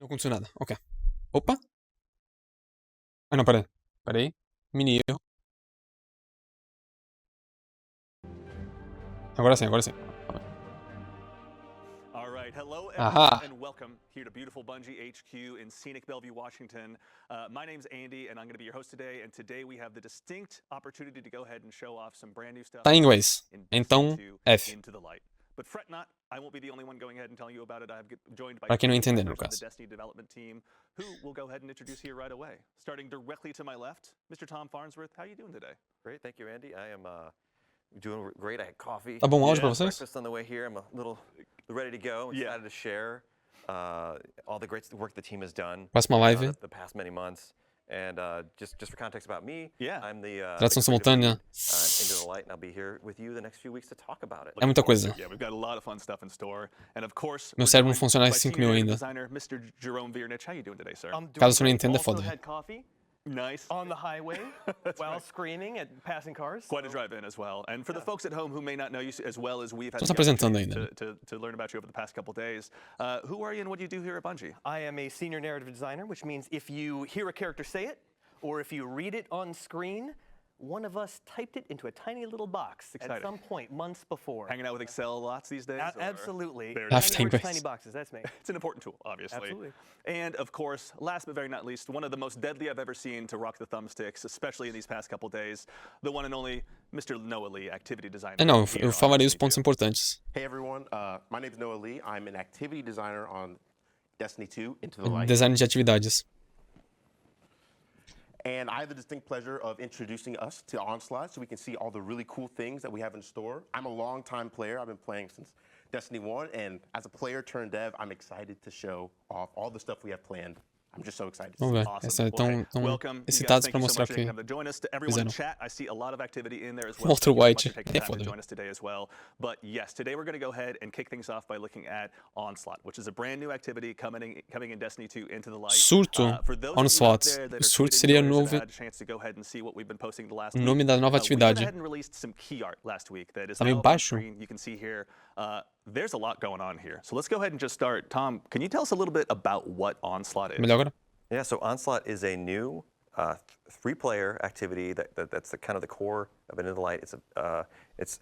Não aconteceu nada. Ok. Opa. Ah, não, peraí. Peraí. Mini erro. Agora sim, agora sim. Hello Aha. everyone and welcome here to beautiful Bungie HQ in scenic Bellevue, Washington. My name's Andy and I'm going to be your host today, and today we have the distinct opportunity to go ahead and show off some brand new stuff. Tá em inglês. in Então, Destiny 2 F. Into the light. But fret not, I won't be the only one going ahead and telling you about it. I've joined by Pra quem não two entender, no members of caso. the Destiny development team, who we'll go ahead and introduce here right away. Starting directly to my left, Mr. Tom Farnsworth. How are you doing today? Great, thank you, Andy. I am doing great. I had coffee. Tá bom áudio pra vocês? Breakfast on the way here. I'm a little ready to go. Excited to share all the great work the team has done. Próxima live. The past many months. And just for context about me, I'm the Tradução simultânea. Into the light, and I'll be here with you the next few weeks to talk about it. É muita coisa. Yeah, we've got a lot of fun stuff in store. And of course, Meu cérebro não funciona às 5.000 ainda. designer Mr. Jerome Viernich. How you doing today, sir? Caso você não entenda, é foda. Had coffee Nice. on the highway while screaming at passing cars. Quite a drive-in as well. And for the folks at home who may not know you as well as we've had Estão se the apresentando opportunity ainda. to learn about you over the past couple days, who are you and what do you do here at Bungie? I am a senior narrative designer, which means if you hear a character say it, or if you read it on screen, one of us typed it into a tiny little box at some point months before. Hanging out with Excel lots these days? or- Absolutely. Very nice. Tiny boxes, that's me. It's an important tool, obviously. Absolutely. And of course, last but very not least, one of the most deadly I've ever seen to rock the thumbsticks, especially in these past couple days, the one and only Mr. Noah Lee, activity designer. É, não, here eu on falarei os Destiny pontos 2. importantes. Hey everyone, my name is Noah Lee. I'm an activity designer on Destiny 2 Into the Light. Design de atividades. And I have the distinct pleasure of introducing us to Onslaught so we can see all the really cool things that we have in store. I'm a long-time player. I've been playing since Destiny 1, and as a player turned dev, I'm excited to show off all the stuff we have planned. I'm just so excited. Vamos ver. Awesome. Estão Welcome. You guys, excitados thank pra you so mostrar much o for que taking time to join us. To everyone in fizeram. chat, I see a lot of activity in there as well. Walter Thank you so much White. for taking É time to foda. join us today as well. But yes, today we're going to go ahead and kick things off by looking at Onslaught, which is a brand new activity coming in Destiny 2 Into the Light. Surto. For those of you out Onslaught. there that O are surto tweeting seria o joiners that novo have had a chance to go ahead and see what we've been posting the last nome week, da nova we went atividade. ahead and released some key art last week that is Tá now meio up on baixo. screen. You can see here. There's a lot going on here. So let's go ahead and just start. Tom, can you tell us a little bit about what Onslaught is? Melhor agora? Yeah, so Onslaught is a new three-player activity that's kind of the core of Into the Light. It's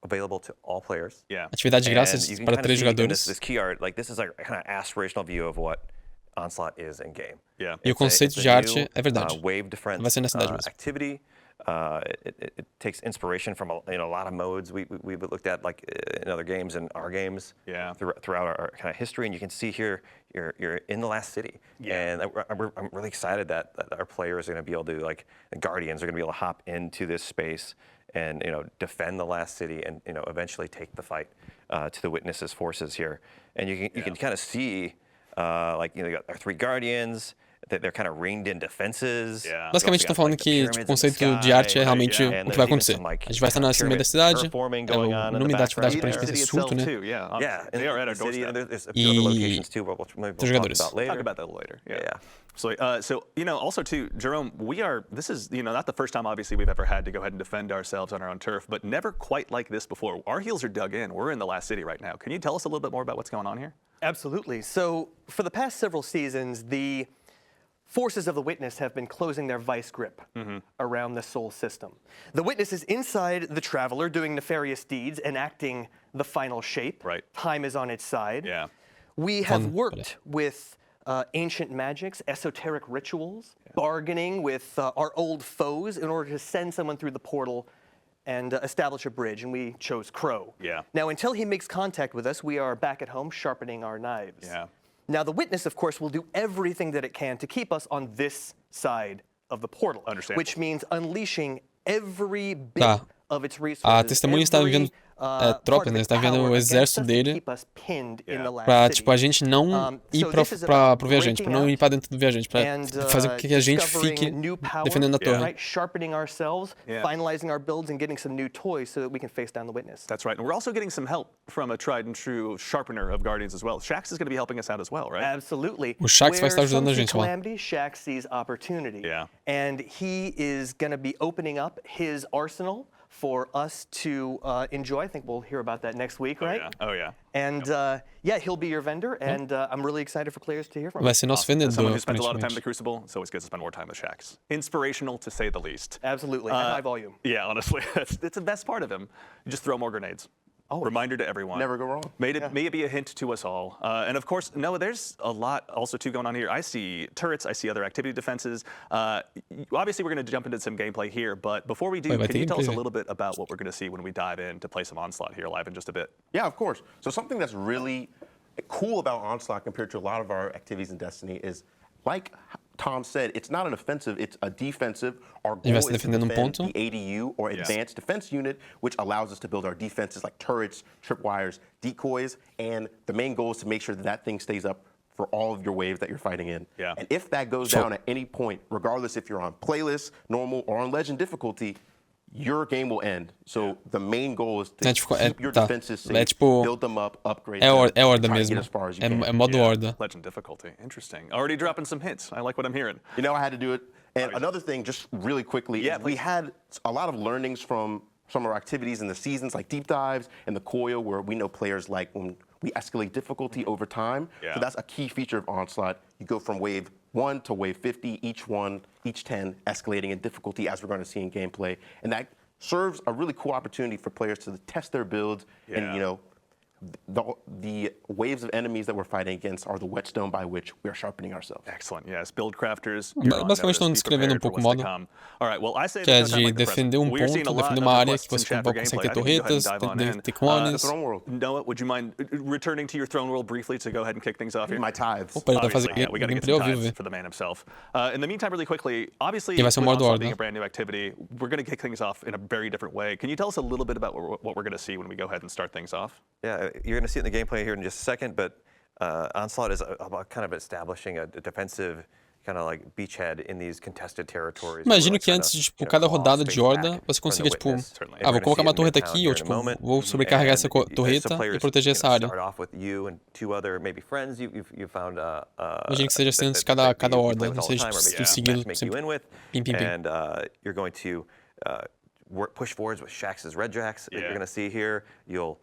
available to all players. Yeah. Atividade de graças And you can para kind of 3 see in jogadores. this key art, like this is like a kind of aspirational view of what Onslaught is in game. Yeah. E o conceito de arte é verdade. Wave defense Vai ser na cidade mesmo. activity. It takes inspiration from a lot of modes we've looked at, like in other games and our games. Yeah. Throughout our kind of history, and you can see here you're in the last city. Yeah. And I'm really excited that our players are going to be able to, like, the Guardians are going to be able to hop into this space and defend the last city and eventually take the fight to the Witnesses' forces here. And you can kind of see you got our 3 Guardians. They're kind of ringed in defenses. Yeah. Basicamente estão falando que tipo, o conceito de arte é realmente o que vai acontecer. A gente vai estar no meio da cidade, o nome da atividade pra gente pensa surto, né? Yeah, they are at our doorstep. There's a few other locations too, but we'll talk jogadores. about later. Talk about that later. Yeah. So, also too, Jerome, this is, not the first time obviously we've ever had to go ahead and defend ourselves on our own turf, but never quite like this before. Our heels are dug in. We're in the last city right now. Can you tell us a little bit more about what's going on here? Absolutely. So for the past several seasons, the forces of the Witness have been closing their vice grip around the Sol system. The Witness is inside the Traveler doing nefarious deeds, enacting the final shape. Right. Time is on its side. Yeah. We have worked with ancient magics, esoteric rituals, bargaining with our old foes in order to send someone through the portal and establish a bridge, and we chose Crow. Yeah. Now, until he makes contact with us, we are back at home sharpening our knives. Yeah. Now, the Witness, of course, will do everything that it can to keep us on this side of the portal. Understandable. Which means unleashing every bit Tá. of its A resources. testemunha está vendo tropas, né? Está vendo o exército dele pra, tipo, a gente não ir pro viajante, pra não ir pra dentro do viajante, pra fazer com que a gente fique defendendo a torre. Sharpening ourselves, finalizing our builds, and getting some new toys so that we can face down the Witness. That's right. And we're also getting some help from a tried and true sharpener of Guardians as well. Shax is going to be helping us out as well, right? Absolutely. O Shax vai estar ajudando a Where some see gente lá. calamity, Shax sees opportunity. Yeah. And he is going to be opening up his arsenal for us to enjoy. I think we'll hear about that next week, right? Oh yeah. And yeah, he'll be your vendor, and I'm really excited for players to hear from him. Vai ser nosso vendedor, Someone who spends a lot of time in the aparentemente. Crucible, it's always good to spend more time with Shax. Inspirational, to say the least. Absolutely, at high volume. Yeah, honestly, it's the best part of him. You just throw more grenades. Always. Reminder to everyone. Never go wrong. May it be a hint to us all. And of course, Noah, there's a lot also too going on here. I see turrets, I see other activity defenses. Obviously, we're going to jump into some gameplay here, but before we do, can you tell us a little bit about what we're going to see when we dive in to play some Onslaught here live in just a bit? Yeah, of course. So something that's really cool about Onslaught compared to a lot of our activities in Destiny is, like Tom said, it's not an offensive, it's a defensive. Our goal is to defend the ADU, or Advanced Defense Unit, which allows us to build our defenses like turrets, tripwires, decoys, and the main goal is to make sure that that thing stays up for all of your waves that you're fighting in. Yeah. And if that goes down at any point, regardless if you're on playlist, normal, or on legend difficulty, your game will end. So the main goal is to keep your defenses safe, build them up, upgrade them, Horda try to get mesmo. as far as you can. É modo Horda. Legend difficulty. Interesting. Already dropping some hints. I like what I'm hearing. You know, I had to do it. And another thing, just really quickly, is we had a lot of learnings from some of our activities in the seasons, like deep dives and the coil, where we know players like when we escalate difficulty over time. So that's a key feature of Onslaught. You go from wave 1 to wave 50, each 10 escalating in difficulty, as we're going to see in gameplay. And that serves a really cool opportunity for players to test their builds. And, you know, the waves of enemies that we're fighting against are the whetstone by which we are sharpening ourselves. Excellent. Yes, build crafters. Basicamente estão descrevendo um pouco o modo, que é de defender um ponto, defender uma área que você consegue ter torretas, ter clones. Noah, would you mind returning to your throne world briefly to go ahead and kick things off here? My tithes. Opa, ele tá fazendo We got to get some tithes for the man himself. In the meantime, really quickly, obviously, vai ser um modo Onslaught being Horda. a brand new activity, we're going to kick things off in a very different way. Can you tell us a little bit about what we're going to see when we go ahead and start things off? Yeah, you're going to see it in the gameplay here in just a second, but Onslaught is about kind of establishing a defensive kind of like beachhead in these contested territories. Imagino que antes de tipo, cada rodada de Horda, você consiga tipo, vou colocar uma torreta aqui, ou tipo, vou sobrecarregar essa torreta e proteger essa área. Imagino que seja assim antes de cada Horda, não seja tipo, seguido sempre. Pim, pim, pim. And you're going to push forwards with Shax's Red Jacks that you're going to see here. You'll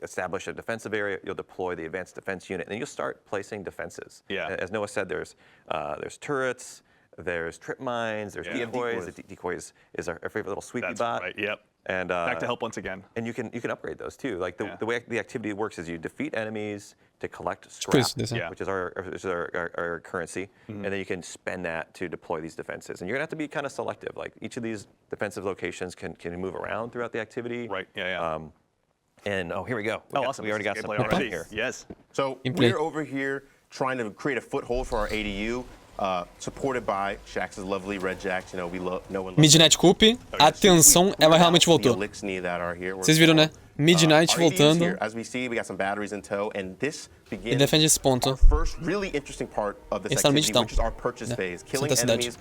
establish a defensive area, you'll deploy the Advanced Defense Unit, and then you'll start placing defenses. As Noah said, there's turrets, there's trip mines, there's decoys. The decoys is our favorite little sweepy bot. Right, yep. And back to help once again. And you can upgrade those too. Like the way the activity works is you defeat enemies to collect scrap, which is our currency, and then you can spend that to deploy these defenses. And you're gonna have to be kind of selective. Like each of these defensive locations can move around throughout the activity. Right. And here we go. Awesome. We already got some already here. Yes. So we're over here trying to create a foothold for our ADU, supported by Shax's lovely Red Jacks. You know, we love no one. Midnight Coup, atenção, ela realmente voltou. Vocês viram, né? Midnight voltando. Ele defende esse ponto. Ele está no midtown. Santa cidade.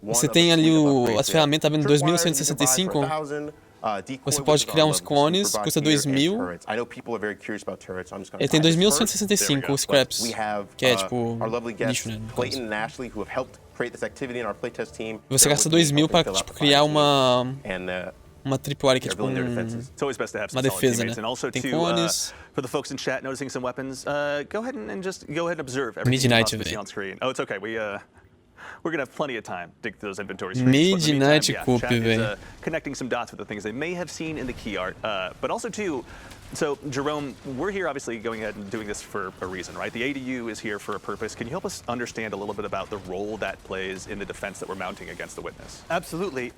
Você tem ali as ferramentas, tá vendo? 2165. Você pode criar uns clones, custa 2.000. Ele tem 2.165 scraps, que é tipo lixo, né? Você gasta 2.000 para tipo, criar uma tripwire que é tipo uma defesa, né? Tem clones. For the folks in chat noticing some weapons, go ahead and observe everything Midnight, you see on screen. Oh, it's okay. We're going to have plenty of time to dig through those inventory screens. Midnight Coup, velho. Connecting some dots with the things they may have seen in the key art, but also too. So, Jerome, we're here obviously going ahead and doing this for a reason, right? The ADU is here for a purpose. Can you help us understand a little bit about the role that plays in the defense that we're mounting against the Witness? Absolutely.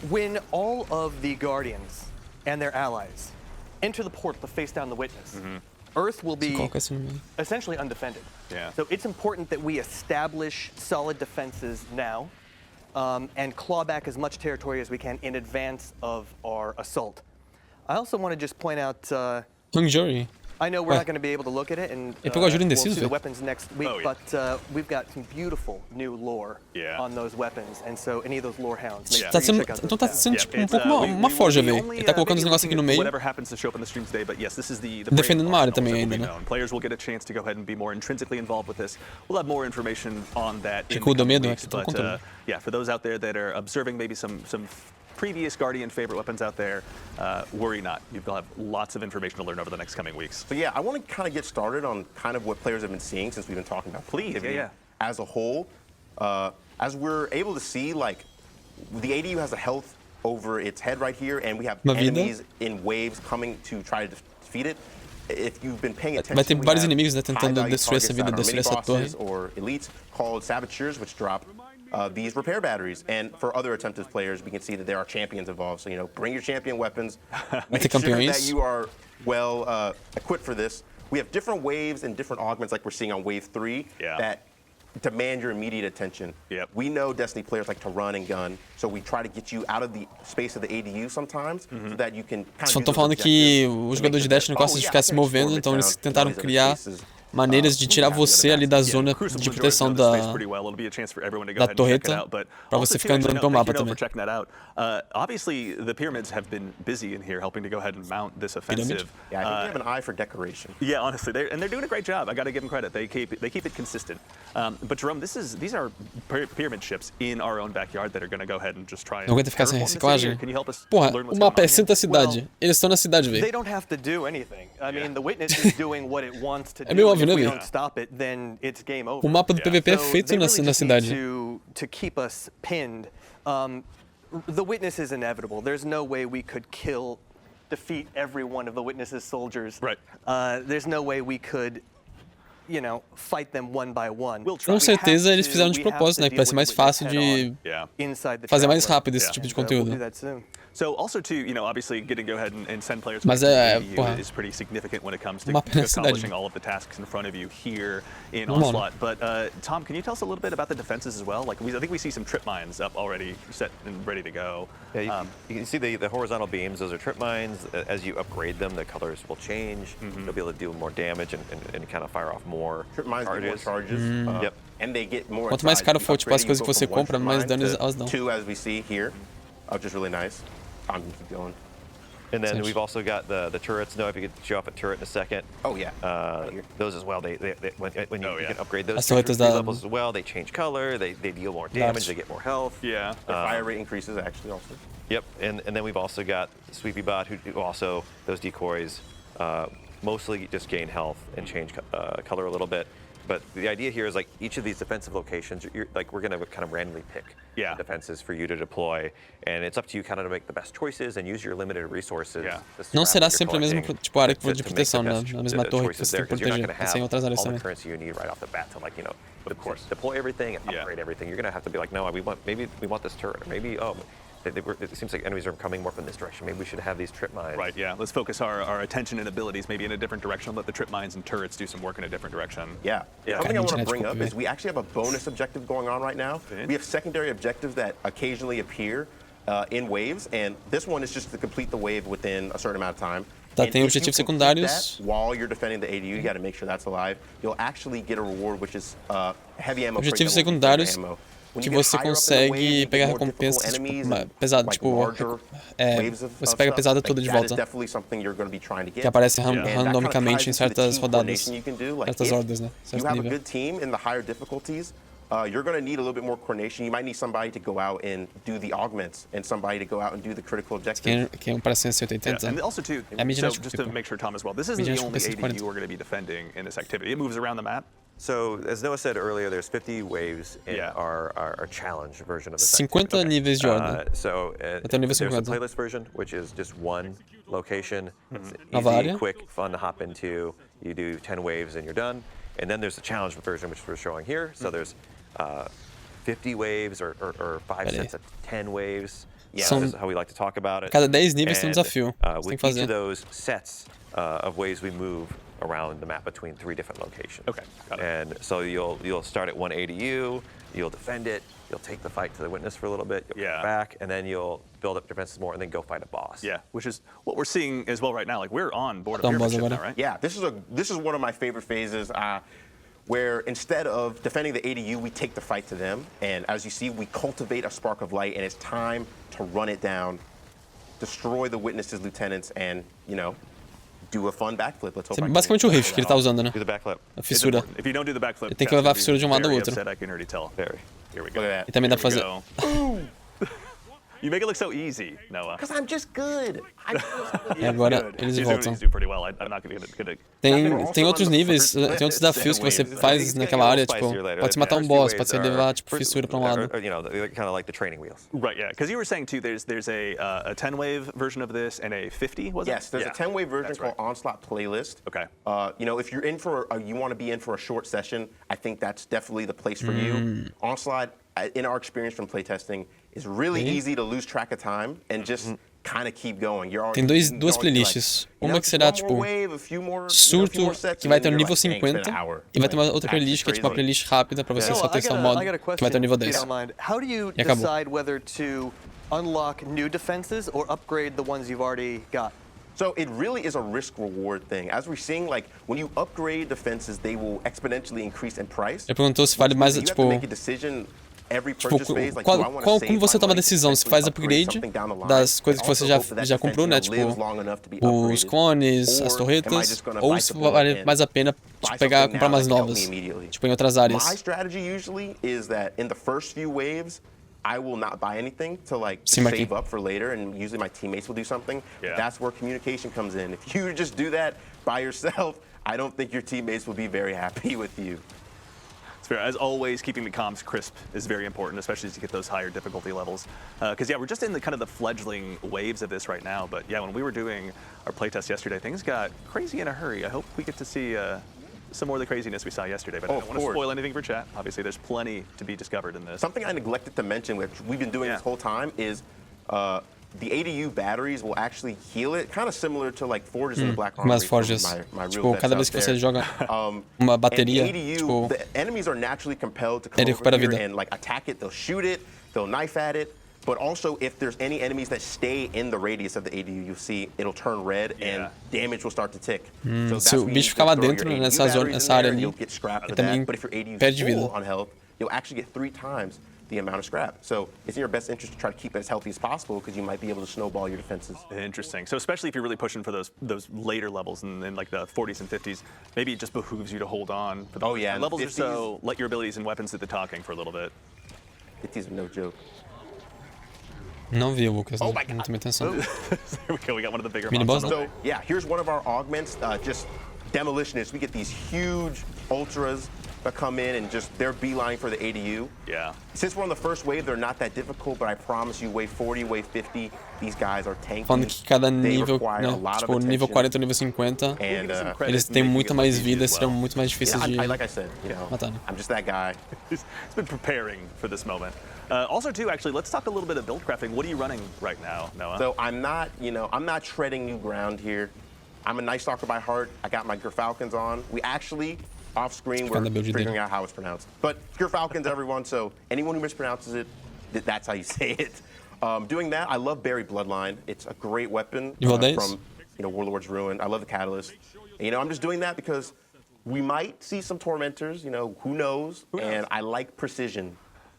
When all of the Guardians and their allies enter the portal to face down the Witness, Earth will be essentially undefended. So it's important that we establish solid defenses now and claw back as much territory as we can in advance of our assault. I also want to just point out I know we're not going to be able to look at it, and Ele pegou ajuda we'll indeciso, see the velho. weapons next week, but we've got some beautiful new lore on those weapons, and so any of those lore hounds, make sure you check out Então those tá sendo tabs. tipo um pouco uma forja, velho. Ele tá colocando os negócios aqui no meio. Whatever happens to show up in the stream today, but yes, this is the Defendendo uma área também ainda, né? Players will get a chance to go ahead and be more intrinsically involved with this. We'll have more information on that in the Ficou do coming medo, weeks, né? Que tá but contando. yeah, for those out there that are observing maybe some previous Guardian favorite weapons out there, worry not. You'll have lots of information to learn over the next coming weeks. So yeah, I want to kind of get started on kind of what players have been seeing since we've been talking about productivity as a whole. As we're able to see, like, the ADU has a health over its head right here, and we have enemies in waves coming to try to defeat it. If you've been paying attention, Vai ter vários inimigos, né, tentando destruir essa vida, destruir essa torre. Or elites called saboteurs, which drop these repair batteries. And for other attempted players, we can see that there are champions involved. So, you know, bring your champion weapons. Make sure that you are well equipped for this. We have different waves and different augments like we're seeing on wave 3 that demand your immediate attention. We know Destiny players like to run and gun, so we try to get you out of the space of the ADU sometimes so that you can kind of Só estão falando que os jogadores de Destiny gostam de ficar se movendo, então eles tentaram criar maneiras de tirar você ali da zona de proteção da torreta para você ficar andando pelo mapa também. Obviously, the pyramids have been busy in here helping to go ahead and mount this offensive. Yeah, I think they have an eye for decoration. Yeah, honestly, they're doing a great job. I got to give them credit. They keep it consistent. But Jerome, these are pyramid ships in our own backyard that are going to go ahead and just try and. Não aguenta ficar sem reciclagem? Can you help us Porra, learn what's o mapa é going on centro da cidade. Eles estão na cidade, velho. They don't have to do anything. I mean, the witness is doing what it wants to do. meio óbvio, If né, we velho? don't stop it, then it's game over. O mapa do PVP é So feito they na really just cidade. need to keep us pinned. The witness is inevitable. There's no way we could defeat every one of the witness's soldiers. Right. There's no way we could, you know, fight them one by one. Com certeza eles fizeram de propósito, né? Para ser mais fácil de fazer mais rápido esse tipo de conteúdo. So also too, you know, obviously getting to go ahead and send players Mas porra, is pretty significant when it comes to mapa na cidade. accomplishing all of the tasks in front of you here in Onslaught. But Tom, can you tell us a little bit about the defenses as well? Like I think we see some trip mines up already set and ready to go. Yeah, you can see the horizontal beams. Those are trip mines. As you upgrade them, the colors will change. You'll be able to do more damage and kind of fire off more Trip mines get more charges. Yep. And they get more. Quanto mais caro for tipo as coisas que você compra, mais dano elas dão. 2, as we see here, which is really nice. I'm gonna keep going. And then we've also got the turrets. No, if you could show off a turret in a second. Oh yeah. Those as well. They when you can upgrade those As turretas levels as well. They change color. They deal more damage. They get more health. Yeah. The fire rate increases actually also. Yep. And then we've also got Sweepy Bot who also those decoys mostly just gain health and change color a little bit. But the idea here is like each of these defensive locations, we're going to kind of randomly pick defenses for you to deploy, and it's up to you kind of to make the best choices and use your limited resources. Não será sempre a mesma tipo área de proteção, né? A mesma torre que você tem que proteger. Tem outras áreas também. Currency you need right off the bat to like of course deploy everything and upgrade everything. You're going to have to be like, no, maybe we want this turret, or maybe it seems like enemies are coming more from this direction. Maybe we should have these trip mines. Right, yeah. Let's focus our attention and abilities maybe in a different direction. Let the trip mines and turrets do some work in a different direction. Yeah. Something I want to bring up is we actually have a bonus objective going on right now. We have secondary objectives that occasionally appear in waves, and this one is just to complete the wave within a certain amount of time. Tá, tem objetivos secundários. While you're defending the ADU, you got to make sure that's alive. You'll actually get a reward, which is heavy ammo. Objetivos secundários que você consegue pegar recompensas tipo, pesado, tipo, você pega a pesada toda de volta, que aparece randomicamente em certas rodadas, certas hordas, né? Certo nível. You're going to need a little bit more coordination. You might need somebody to go out and do the augments and somebody to go out and do the critical objectives. Que é para 180. And also too, so just to make sure, Tom, as well, this isn't the only ADU we're going to be defending in this activity. It moves around the map. So, as Noah said earlier, there's 50 waves in our challenge version of this. 50 níveis de Horda. So, there's a playlist version, which is just one location. It's easy, quick, fun to hop into. You do 10 waves and you're done. And then there's the challenge version, which we're showing here. So there's 50 waves or 5 sets of 10 waves. Yeah, this is how we like to talk about it. Cada 10 níveis tem desafio. With each of those sets of ways we move around the map between 3 different locations. Okay, got it. And so you'll start at one ADU, you'll defend it, you'll take the fight to the witness for a little bit, you'll come back, and then you'll build up defenses more, and then go fight a boss. Yeah, which is what we're seeing as well right now. Like, we're on board of pyramid ship now, right? Yeah, this is one of my favorite phases, where instead of defending the ADU, we take the fight to them, and as you see, we cultivate a spark of light, and it's time to run it down, destroy the witnesses, lieutenants, and, you know, do a fun backflip. Let's hope I can basicamente o riff que ele tá usando, né? Do the backflip. A fissura. If you don't do the backflip, Ele tem que levar a fissura de um lado ao outro. I can already tell. Very. Here we go. Look at E também dá pra fazer... You make it look so easy, Noah. Because I'm just good. E agora eles voltam. He's doing pretty well. I'm not gonna... Tem outros níveis, tem outros desafios que você faz naquela área, tipo, pode se matar um boss, pode se levar, tipo, fissura pra um lado. You know, kind of like the training wheels. Right, yeah. Because you were saying, too, there's a 10-wave version of this and a 50, was it? Yes, there's a 10-wave version called Onslaught Playlist. Okay. You know, if you're in for, you want to be in for a short session, I think that's definitely the place for you. Onslaught, in our experience from playtesting, is really easy to lose track of time and just kind of keep going. Tem duas playlists. Uma que será, tipo, surto, que vai ter o nível 50, e vai ter uma outra playlist que é, tipo, uma playlist rápida pra você só testar o modo, que vai ter o nível 10. How do you decide whether to unlock new defenses or upgrade the ones you've already got? So it really is a risk-reward thing. As we're seeing, like, when you upgrade defenses, they will exponentially increase in price. Ele perguntou se vale mais, tipo, como você toma a decisão? Se faz upgrade das coisas que você já comprou, né? Tipo, os clones, as torretas, ou se vale mais a pena tipo, comprar umas novas, tipo, em outras áreas. My strategy usually is that in the first few waves, I will not buy anything to like save up for later, and usually my teammates will do something. That's where communication comes in. If you just do that by yourself, I don't think your teammates will be very happy with you. Fair. As always, keeping the comms crisp is very important, especially as you get those higher difficulty levels. Because, yeah, we're just in the kind of the fledgling waves of this right now. But, yeah, when we were doing our playtest yesterday, things got crazy in a hurry. I hope we get to see some more of the craziness we saw yesterday. But I don't want to spoil anything for chat. Obviously, there's plenty to be discovered in this. Something I neglected to mention, which we've been doing this whole time, is the ADU batteries will actually heal it, kind of similar to like Forges in the Black Armory. Mas Forges, tipo, cada vez que você joga uma bateria, tipo, the enemies are naturally compelled to come over here and like attack it. They'll shoot it, they'll knife at it. But also, if there's any enemies that stay in the radius of the ADU, you'll see it'll turn red and damage will start to tick. So se o bicho ficar lá dentro, nessa área ali, ele também perde vida. On health, you'll actually get 3 times the amount of scrap. So it's in your best interest to try to keep it as healthy as possible because you might be able to snowball your defenses. Interesting. So especially if you're really pushing for those later levels and like the 40s and 50s, maybe it just behooves you to hold on for the levels or so, let your abilities and weapons do the talking for a little bit. 50s are no joke. Não vi, Lucas. Não tomei atenção. There we go. We got one of the bigger monsters. So yeah, here's one of our augments. Just demolitionists. We get these huge ultras that come in and just they're beeline for the ADU. Yeah. Since we're on the first wave, they're not that difficult, but I promise you, wave 40, wave 50, these guys are tanky. Falando que cada nível, né, tipo, nível 40 e nível 50, eles têm muita mais vida, serão muito mais difíceis de like I said, you know, matar. I'm just that guy. He's been preparing for this moment. Also, too, actually, let's talk a little bit of build crafting. What are you running right now, Noah? So I'm not treading new ground here. I'm a Night Stalker by heart. I got my Gerfalcons on. We actually, off screen, we're figuring out how it's pronounced. But Gerfalcons, everyone, so anyone who mispronounces it, that's how you say it. Doing that, I love Buried Bloodline. It's a great weapon from Warlord's Ruin. I love the Catalyst. And, I'm just doing that because we might see some Tormentors, who knows? And I like precision.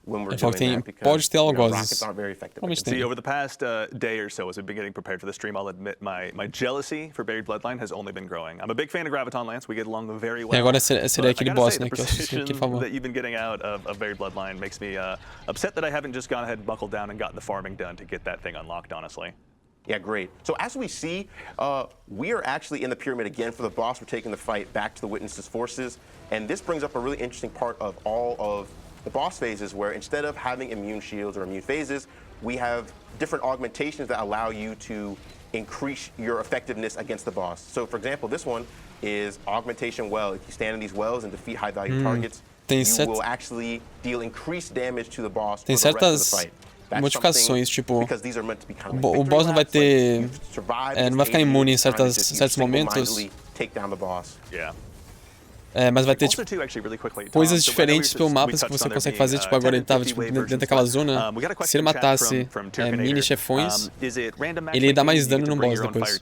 Pode ter algozes. See, over the past day or so, as we've been getting prepared for the stream, I'll admit my jealousy for Buried Bloodline has only been growing. I'm a big fan of Graviton Lance. We get along very well. E agora seria aquele boss, né, que eu assisti aqui, por favor. That you've been getting out of Buried Bloodline makes me upset that I haven't just gone ahead and buckled down and gotten the farming done to get that thing unlocked, honestly. Yeah, great. So as we see, we are actually in the pyramid again for the boss. We're taking the fight back to the Witness's forces. And this brings up a really interesting part of all of the boss phases where instead of having immune shields or immune phases, we have different augmentations that allow you to increase your effectiveness against the boss. So for example, this one is Augmentation Well. If you stand in these wells and defeat high value targets, you will actually deal increased damage to the boss for the rest of the fight. Modificações, tipo, o boss não vai ter, não vai ficar imune em certos momentos. Mas vai ter, tipo, coisas diferentes pelo mapa que você consegue fazer. Tipo, agora ele tava, tipo, dentro daquela zona. Se ele matasse mini chefões, ele dá mais dano no boss depois.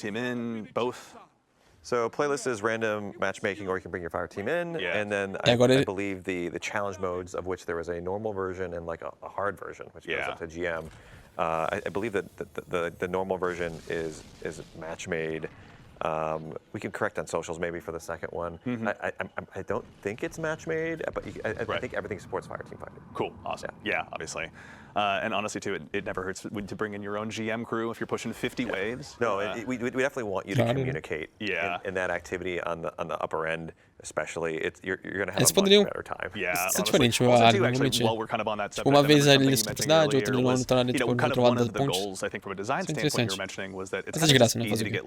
So playlist is random matchmaking, or you can bring your fire team in, and then I believe the challenge modes, of which there was a normal version and like a hard version, which goes up to GM. I believe that the normal version is match made. We can correct on socials maybe for the second one. I don't think it's match made, but I think everything supports fire team fighting. Cool, awesome. Yeah, obviously. And honestly, too, it never hurts to bring in your own GM crew if you're pushing 50 waves. No, we definitely want you to communicate in that activity on the upper end, especially. You're going to have a much better time. Yeah, isso é diferente, o área, normalmente. Tipo, uma vez ali nessa cidade, outra no outro lado, tipo, no outro lado da ponte. Isso é interessante. Mas é de graça, não fazer o quê?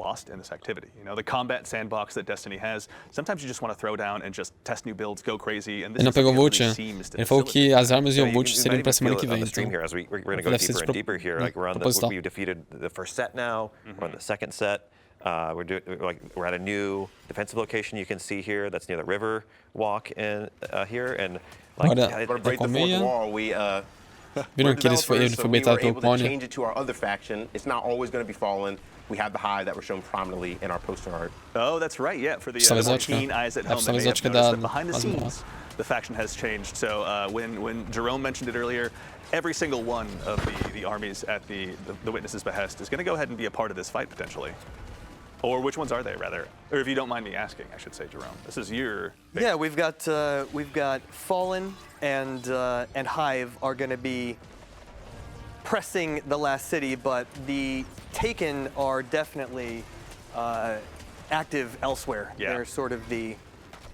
You know, the combat sandbox that Destiny has, sometimes you just want to throw down and just test new builds, go crazy. And ele não pegou Volt, ele falou que as armas e o Volt seriam pra semana que vem, então. As we're going to go deeper and deeper here. Like we defeated the first set now. We're on the second set. We're at a new defensive location. You can see here that's near the river walk in here, and like to break the fourth wall, viram que ele foi beitado pelo Pony. Change it to our other faction. It's not always going to be Fallen. We have the hive that we're shown prominently in our poster art. Oh, that's right. Yeah, for the more keen eyes at home, they may have noticed that behind the scenes, the faction has changed. So when Jerome mentioned it earlier, every single one of the armies at the Witness's behest is going to go ahead and be a part of this fight potentially. Or which ones are they, rather? Or if you don't mind me asking, I should say, Jerome. This is your thing. Yeah, we've got Fallen and Hive are going to be pressing the last city, but the Taken are definitely active elsewhere. Yeah. They're sort of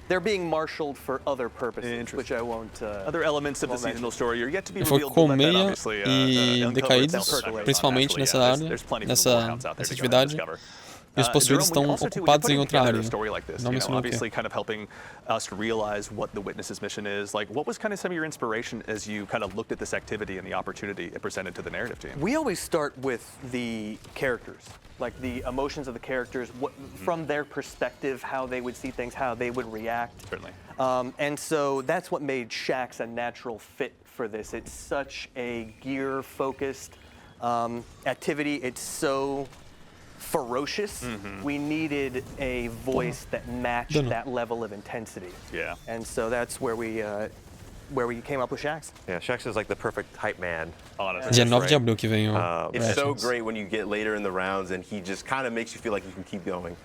they're being marshaled for other purposes, which I won't. Other elements of the seasonal story are yet to be Foi revealed. com Meia e Decaídos, principalmente nessa área, nessa atividade. E os possuídos estão ocupados em outra área. Não mencionou o quê. Obviously, kind of helping us realize what the Witness's mission is. Like, what was kind of some of your inspiration as you kind of looked at this activity and the opportunity it presented to the narrative team? We always start with the characters, like the emotions of the characters, from their perspective, how they would see things, how they would react. Certainly. And so that's what made Shaxx a natural fit for this. It's such a gear-focused activity. It's so ferocious. We needed a voice that matched that level of intensity. Yeah. And so that's where we came up with Shaxx. Yeah, Shaxx is like the perfect hype man. Honestly. Dia 9 de abril que vem o It's so great when you get later in the rounds and he just kind of makes you feel like you can keep going.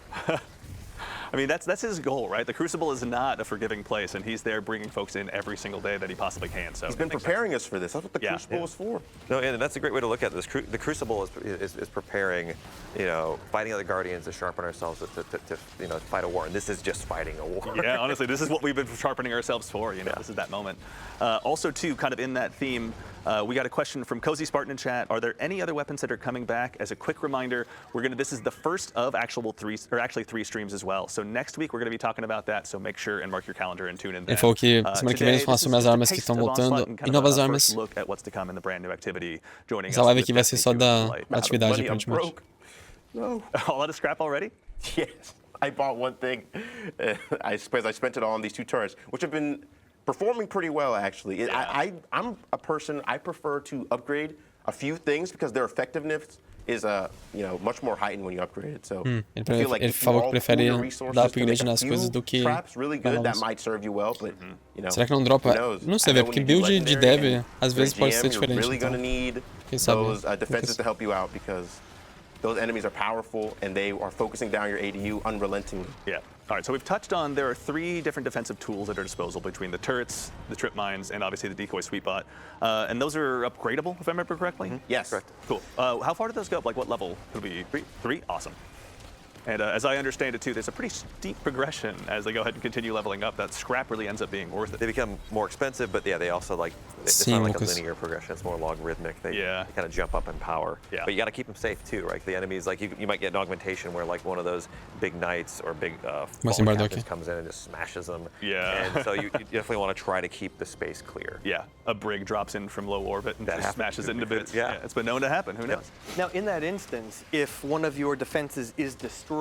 I mean, that's his goal, right? The Crucible is not a forgiving place, and he's there bringing folks in every single day that he possibly can. So he's been preparing us for this. That's what the Crucible is for. No, and that's a great way to look at this. The Crucible is preparing, you know, fighting other Guardians to sharpen ourselves to fight a war, and this is just fighting a war. Yeah, honestly, this is what we've been sharpening ourselves for. You know, this is that moment. Also, too, kind of in that theme, we got a question from Cozy Spartan in chat. Are there any other weapons that are coming back? As a quick reminder, this is the first of actually three streams as well. So next week we're going to be talking about that. So make sure and mark your calendar and tune in. Ele falou que semana que vem eles falam sobre as armas que estão voltando e novas armas. Essa live aqui vai ser só da atividade, aparentemente. No. All out of scrap already? Yes. I bought one thing. I suppose I spent it all on these two turrets, which have been performing pretty well, actually. I'm a person, I prefer to upgrade a few things because their effectiveness is much more heightened when you upgrade it. So I feel like ele falou que prefere dar upgrade nas coisas do que really good, that might serve you well, but será que não dropa? Não sei, velho, porque build de dev às vezes pode ser diferente. Really gonna need those defenses to help you out because those enemies are powerful and they are focusing down your ADU unrelentingly. Yeah. All right, so we've touched on there are 3 different defensive tools at our disposal between the turrets, the trip mines, and obviously the decoy sweet bot. And those are upgradable, if I remember correctly? Yes. Correct. Cool. How far do those go up? Like what level? It'll be 3? 3? Awesome. And as I understand it, too, there's a pretty steep progression as they go ahead and continue leveling up. That scrap really ends up being worth it. They become more expensive, but yeah, they also it's not like a linear progression. It's more logarithmic. They kind of jump up in power. Yeah. But you got to keep them safe, too, right? The enemies, like you might get an augmentation where like one of those big knights or big captains comes in and just smashes them. Yeah. And so you definitely want to try to keep the space clear. Yeah. A brig drops in from low orbit and just smashes it into bits. Yeah. It's been known to happen. Who knows? Now, in that instance, if one of your defenses is destroyed,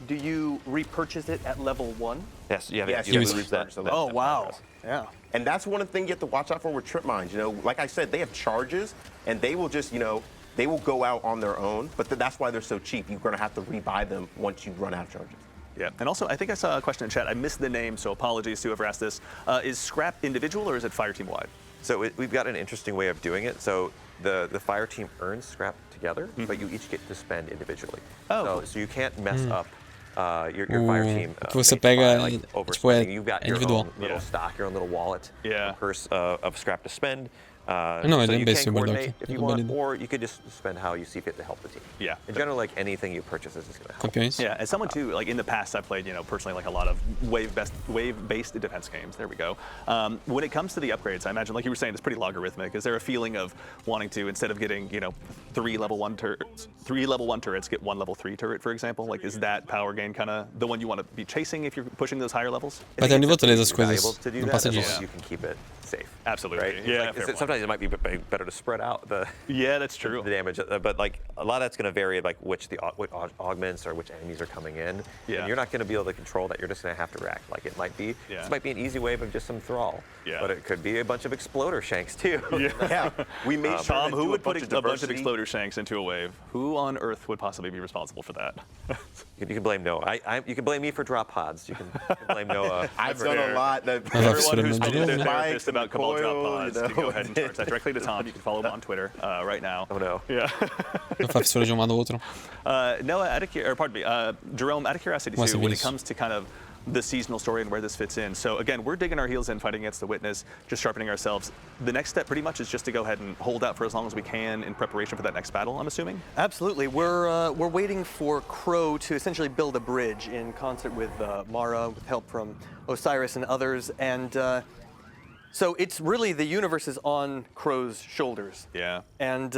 do you repurchase it at level 1? Yes, you lose that. Oh, wow. Yeah. And that's one of the things you have to watch out for with trip mines. You know, like I said, they have charges, and they will just, you know, they will go out on their own, but that's why they're so cheap. You're going to have to rebuy them once you run out of charges. Yeah, and also I think I saw a question in chat. I missed the name, so apologies to whoever asked this. Is scrap individual or is it fire team wide? So we've got an interesting way of doing it. So the fire team earns scrap together, but you each get to spend individually. Oh. So you can't mess up your fire team. Que você pega, by, tipo, é You've got your individual. own little stock, your own little wallet, purse of scrap to spend. Não, so ele é you imbecil, can Murdoch. coordinate if you want, or you could just spend how you see fit to help the team. Yeah. In general, like anything you purchase is just going to help. Campeões. Yeah, as someone too, like in the past, I've played, you know, personally like a lot of wave-based defense games. There we go. When it comes to the upgrades, I imagine, like you were saying, it's pretty logarithmic. Is there a feeling of wanting to, instead of getting, you know, 3 level 1 turrets, get 1 level 3 turret, for example? Like, is that power gain kind of the one you want to be chasing if you're pushing those higher levels? Vai ter nível 3 as Valuable coisas. to do Não that, passa as long disso. as you can keep it safe. Absolutely. Right? Yeah. Like, fair point. sometimes it might be better to spread out the that's true. the damage, but like a lot of that's going to vary, like which augments or which enemies are coming in. Yeah. And you're not going to be able to control that. You're just going to have to react. Like it might be, Yeah. this might be an easy wave of just some thrall. Yeah. But it could be a bunch of exploder shanks too. Yeah, we made sure Tom, to who do would put bunch a of bunch of diversity. exploder shanks into a wave? Who on Earth would possibly be responsible for that? You can blame Noah. You can blame me for drop pods. You can blame Noah. I've done a lot. Everyone who's I've been been a therapist about Cabal drop coil, pods, you know, you go ahead and charge that directly to Tom. You can follow him on Twitter right now. Oh no. Yeah. Não faz fissura de um lado ao outro. Noah, Jerome, out of curiosity Must too, have when been it comes to kind of the seasonal story and where this fits in. So again, we're digging our heels in, fighting against the Witness, just sharpening ourselves. The next step pretty much is just to go ahead and hold out for as long as we can in preparation for that next battle, I'm assuming? Absolutely. We're waiting for Crow to essentially build a bridge in concert with Mara, with help from Osiris and others. And so it's really, the universe is on Crow's shoulders. Yeah. And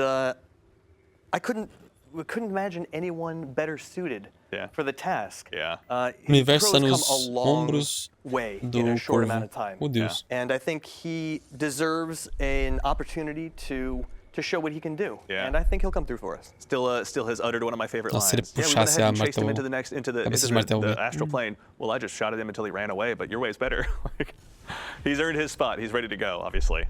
we couldn't imagine anyone better suited for the task. Yeah. O universo está Crow's nos come a long ombros way do in a short Corvo. amount of time. Oh, Deus. And I think he deserves an opportunity to show what he can do. Yeah. And I think he'll come through for us. Still has uttered one of my favorite Nossa, se ele lines. We went puxasse ahead a and chased him martelo- into the next, into the cabeça de martelo, the né? astral plane. Well, I just shot at him until he ran away, but your way's better. Like, he's earned his spot. He's ready to go, obviously.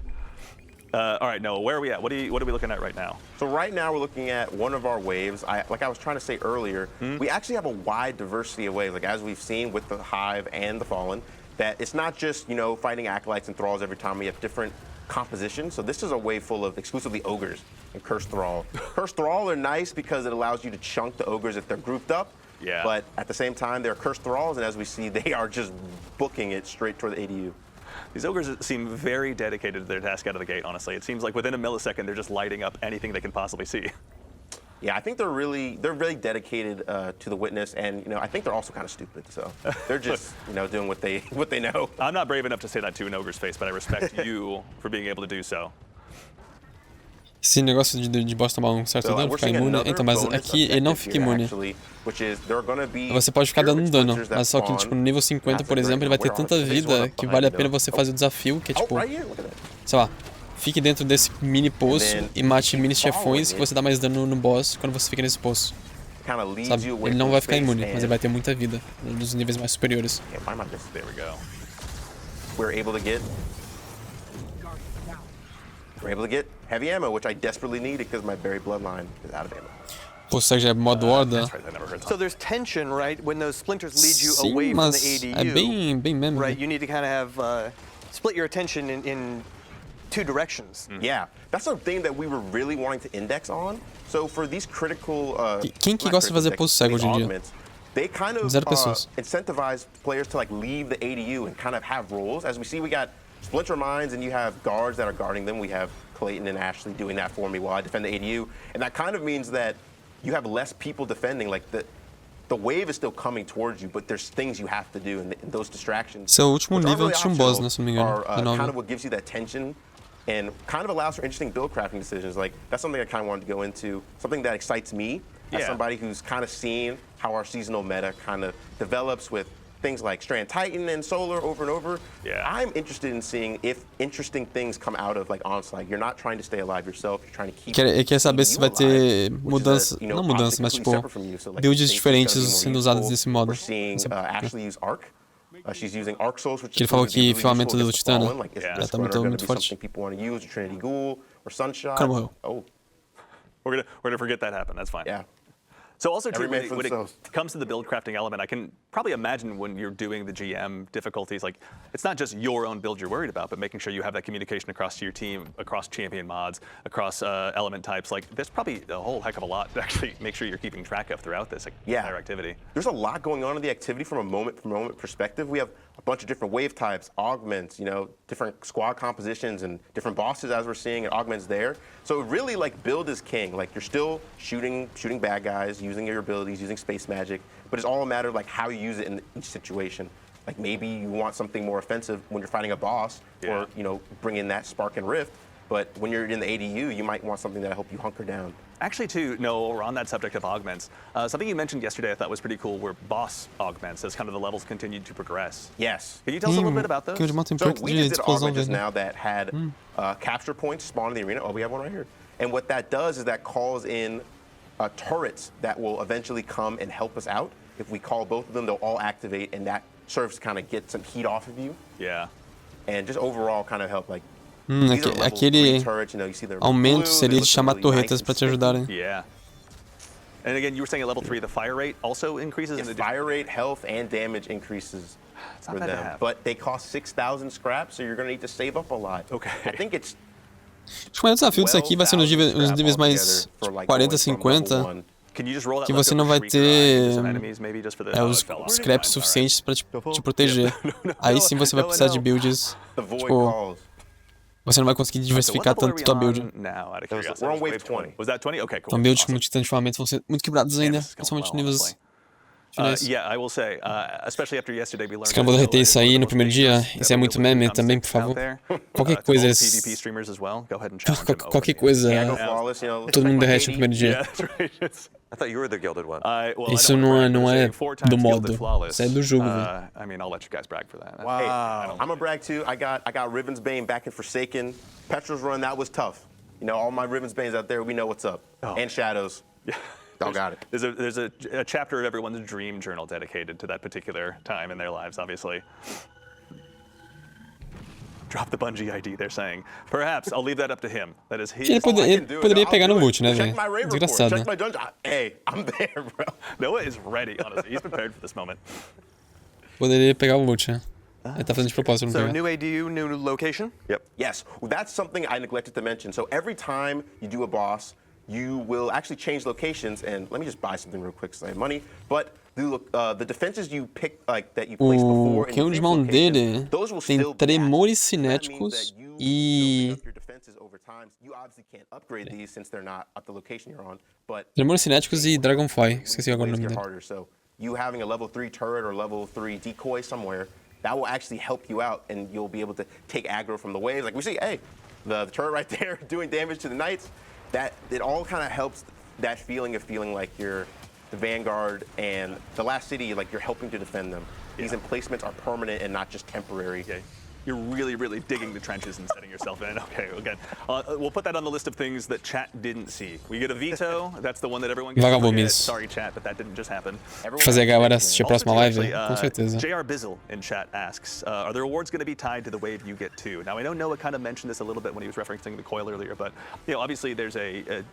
All right, Noah, where are we at? What are we looking at right now? So right now we're looking at one of our waves. Like I was trying to say earlier, we actually have a wide diversity of waves. Like as we've seen with the Hive and the Fallen, that it's not just, you know, fighting acolytes and thralls every time. We have different compositions. So this is a wave full of exclusively ogres and cursed thrall. Cursed thrall are nice because it allows you to chunk the ogres if they're grouped up. Yeah. But at the same time, they're cursed thralls, and as we see, they are just booking it straight toward the ADU. These ogres seem very dedicated to their task out of the gate, honestly. It seems like within a millisecond, they're just lighting up anything they can possibly see. Yeah, I think they're really dedicated to the Witness, and you know, I think they're also kind of stupid. So they're just, you know, doing what they know. I'm not brave enough to say that to an ogre's face, but I respect you for being able to do so. Esse negócio de boss tomar um certo dano, ficar imune. Então, mas aqui ele não fica imune. Você pode ficar dando dano, mas só que tipo, no nível 50, por exemplo, ele vai ter tanta vida que vale a pena você fazer o desafio, que é tipo, sei lá, fique dentro desse mini poço e mate mini chefões que você dá mais dano no boss quando você fica nesse poço. Sabe? Ele não vai ficar imune, mas ele vai ter muita vida nos níveis mais superiores. There we go. We're able to get heavy ammo, which I desperately need because my berry bloodline is out of ammo. Pô, será que já é modo Horda? So there's tension, right? When those splinters lead you Sim, away from mas the ADU, é bem meme. right? You need to kind of have split your attention in two directions. Yeah, that's a thing that we were really wanting to index on. So for these critical, Quem que gosta de fazer pulso cego hoje em dia? augments, they kind of 0 pessoas. incentivize players to like leave the ADU and kind of have roles. As we see, we got splinter mines and you have guards that are guarding them. We have Clayton and Ashley doing that for me while I defend the ADU, and that kind of means that you have less people defending. Like the wave is still coming towards you, but there's things you have to do, and those distractions. Seu último which aren't nível really tinha boss, optional, né, se não me engano. are kind of what gives you that tension and kind of allows for interesting build crafting decisions. Like that's something I kind of wanted to go into, something that excites me as somebody who's kind of seen how our seasonal meta kind of develops with things like Strand Titan and Solar over and over. Yeah. I'm interested in seeing if interesting things come out of like Onslaught. You're not trying to stay alive yourself. You're trying to keep. Ele quer saber se vai ter mudança, não mudança, mas tipo builds diferentes sendo usadas nesse modo. We're seeing Ashley use Arc. She's using Arc Souls, which Que ele falou que filamento do Titã, like, já tá muito forte. People want to use Trinity Ghoul or Sunshot. Cara morreu. Oh, We're gonna forget that happened. That's fine. yeah. So also too, Every man when for it themselves. comes to the build crafting element, I can probably imagine when you're doing the GM difficulties, like it's not just your own build you're worried about, but making sure you have that communication across to your team, across champion mods, across element types. Like there's probably a whole heck of a lot to actually make sure you're keeping track of throughout this entire activity. There's a lot going on in the activity from a moment perspective. We have a bunch of different wave types, augments, you know, different squad compositions and different bosses as we're seeing, and augments there. So really, like, build is king. Like, you're still shooting bad guys, using your abilities, using space magic, but it's all a matter of like how you use it in each situation. Like maybe you want something more offensive when you're fighting a boss, or you know, bring in that spark and rift. But when you're in the ADU, you might want something that'll help you hunker down. Actually, too, no, we're on that subject of augments. Something you mentioned yesterday I thought was pretty cool were boss augments as kind of the levels continued to progress. Yes. Can you tell us a little bit about those? So we just did augment just now that had capture points spawn in the arena. Oh, we have one right here. And what that does is that calls in turrets that will eventually come and help us out. If we call both of them, they'll all activate, and that serves to kind of get some heat off of you. Yeah. And just overall kind of help, like, Aquele aumento seria de chamar torretas para te ajudarem. Yeah. And again, you were saying at level 3, the fire rate also increases? Yes, fire rate, health, and damage increases for them. But they cost 6,000 scraps, so you're going to need to save up a lot. Okay. I think it's... Acho que o maior desafio disso aqui vai ser nos níveis mais 40, 50, que você não vai ter os scraps suficientes para te proteger. Aí sim você vai precisar de builds, tipo, você não vai conseguir diversificar tanto tua build. Então builds como Titã de Filamento vão ser muito quebrados ainda, principalmente níveis finais. Os caras vão derreter isso aí no primeiro dia. Isso é muito meme também, por favor. Qualquer coisa eles... Qualquer coisa, todo mundo derrete no primeiro dia. I thought you were the gilded one. Isso não é do modo, isso é do jogo, velho. I mean, I'll let you guys brag for that. Wow. Hey, I'm gonna brag too. I got Riven's Bane back in Forsaken. Petrol's run, that was tough. You know, all my Riven's Banes out there, we know what's up. And Shadows. Yeah. Y'all got it. There's a chapter of everyone's dream journal dedicated to that particular time in their lives, obviously. Drop the Bungie ID, they're saying. Perhaps I'll leave that up to him. That is his. Ele poderia pegar no multi, né, velho? Desgraçado. Check my dungeon. Hey, I'm there, bro. Noah is ready, honestly. He's prepared for this moment. Poderia pegar o multi, né? Ele tá fazendo de propósito, não So pegar. new ADU, new location? Yep. Yes, well, that's something I neglected to mention. So every time you do a boss, you will actually change locations. And let me just buy something real quick because I have money. But the defenses you pick, like that you placed before, O canhão de mão dele tem tremores cinéticos e... Tremores cinéticos e Dragonfly. Esqueci agora o nome dele. So you having a level 3 turret or level 3 decoy somewhere, that will actually help you out, and you'll be able to take aggro from the waves. Like we see, hey, the turret right there doing damage to the knights. That it all kind of helps that feeling of feeling like you're the Vanguard and the last city, like you're helping to defend them. These emplacements are permanent and not just temporary. Okay. You're really, really digging the trenches and setting yourself in. Okay, again, we'll put that on the list of things that chat didn't see. We get a veto. That's the one that everyone gets. Sorry, chat, but that didn't just happen. Fazer a galera assistir a próxima live, com certeza. JR Bizzle in chat asks, are the rewards going to be tied to the wave you get too? Now, I know Noah kind of mentioned this a little bit when he was referencing the coil earlier, but you know, obviously there's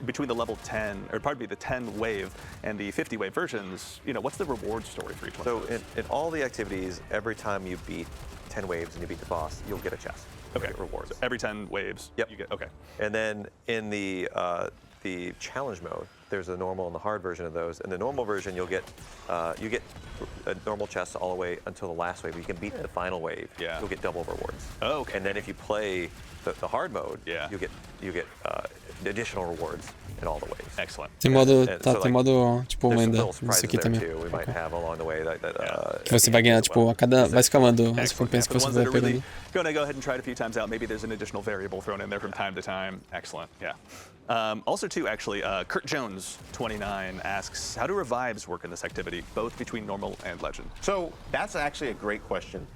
between the level 10, or pardon me, the 10 wave and the 50 wave versions, you know, what's the reward story for each one? So in all the activities, every time you beat 10 waves and you beat the boss, you'll get a chest. Okay. Get rewards. So every 10 waves, yep. You get, okay. And then in the challenge mode, there's the normal and the hard version of those. In the normal version, you get a normal chest all the way until the last wave. You can beat the final wave. Yeah. You'll get double rewards. Oh, okay. And then if you play the hard mode, yeah. you get additional rewards in all the waves. Excellent. Tem modo, tem modo, tipo, lenda nisso aqui também. Que você vai ganhar, tipo, a cada... vai escalando as recompensas que você vai pegando. Gonna go ahead and try it a few times out. Maybe there's an additional variable thrown in there from time to time. Excellent, yeah. Also, too, actually, Kurt Jones, 29, asks, how do revives work in this activity, both between normal and legend? So that's actually a great question.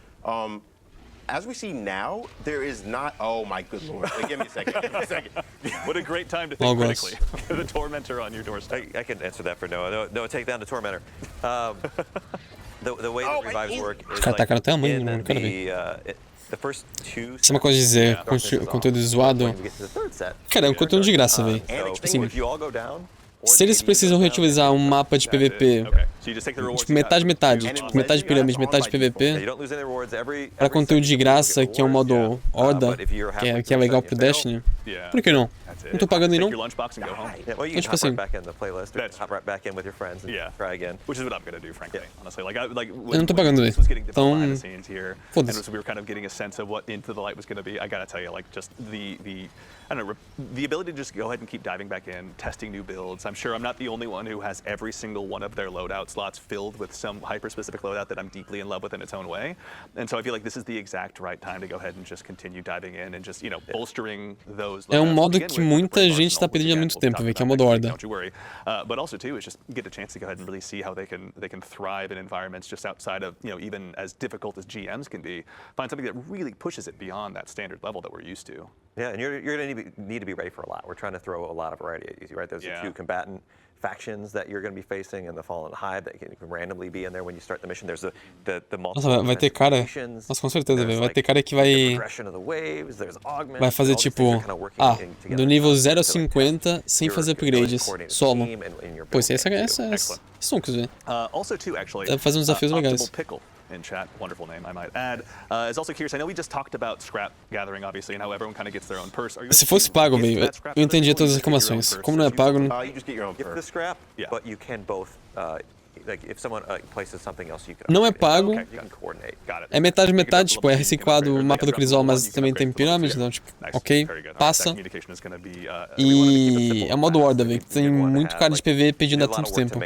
As we see now, there is not. Oh my good lord! Give me a second. Give me a second. What a great time to think critically. The Tormentor on your doorstep. I can answer that for Noah. Noah, take down the Tormentor. The way that revives work is like the first two. Se uma coisa dizer conteúdo zoado, cara, é um conteúdo de graça, velho. Assim, se eles precisam reutilizar um mapa de PVP, tipo, metade, tipo, metade de pirâmide, metade de PVP, pra conteúdo de graça, que é um modo Horda, que é legal pro Destiny, por que não? Não tô pagando aí não? Então, tipo assim, eu não tô pagando aí. Então, foda-se. I don't know, the ability to just go ahead and keep diving back in, testing new builds. I'm sure I'm not the only one who has every single one of their loadout slots filled with some hyper-specific loadout that I'm deeply in love with in its own way. And so I feel like this is the exact right time to go ahead and just continue diving in and just, you know, bolstering those. É um modo que muita gente tá pedindo há muito tempo, que é o modo Horda. Don't you worry. But also too, is just get a chance to go ahead and really see how they can thrive in environments just outside of, you know, even as difficult as GMs can be. Find something that really pushes it beyond that standard level that we're used to. Yeah, and you're going to need to be ready for a lot. We're trying to throw a lot of variety at you, right? Those are two combatant factions that you're going to be facing, and the Fallen Hive that can randomly be in there when you start the mission. There's the Nossa, vai ter cara. Nossa, com certeza, velho. Vai ter cara que vai fazer tipo, do nível 0 a 50 sem fazer upgrades, solo. Pô, isso é sunks, velho. Deve fazer uns desafios legais. In chat, wonderful name, I might add. Is also curious. I know we just talked about scrap gathering, obviously, and how everyone kind of gets their own purse. Se fosse pago, velho, eu entendia todas as reclamações. Como não é pago, não. You just get your own purse. The scrap, but you can both. Like if someone places something else, you can. Não é pago. You can coordinate. É metade, tipo, é reciclado o mapa do Crisol, mas também tem pirâmide, então, tipo, ok, passa. E é o modo Horda, velho, que tem muito cara de PV pedindo há tanto tempo.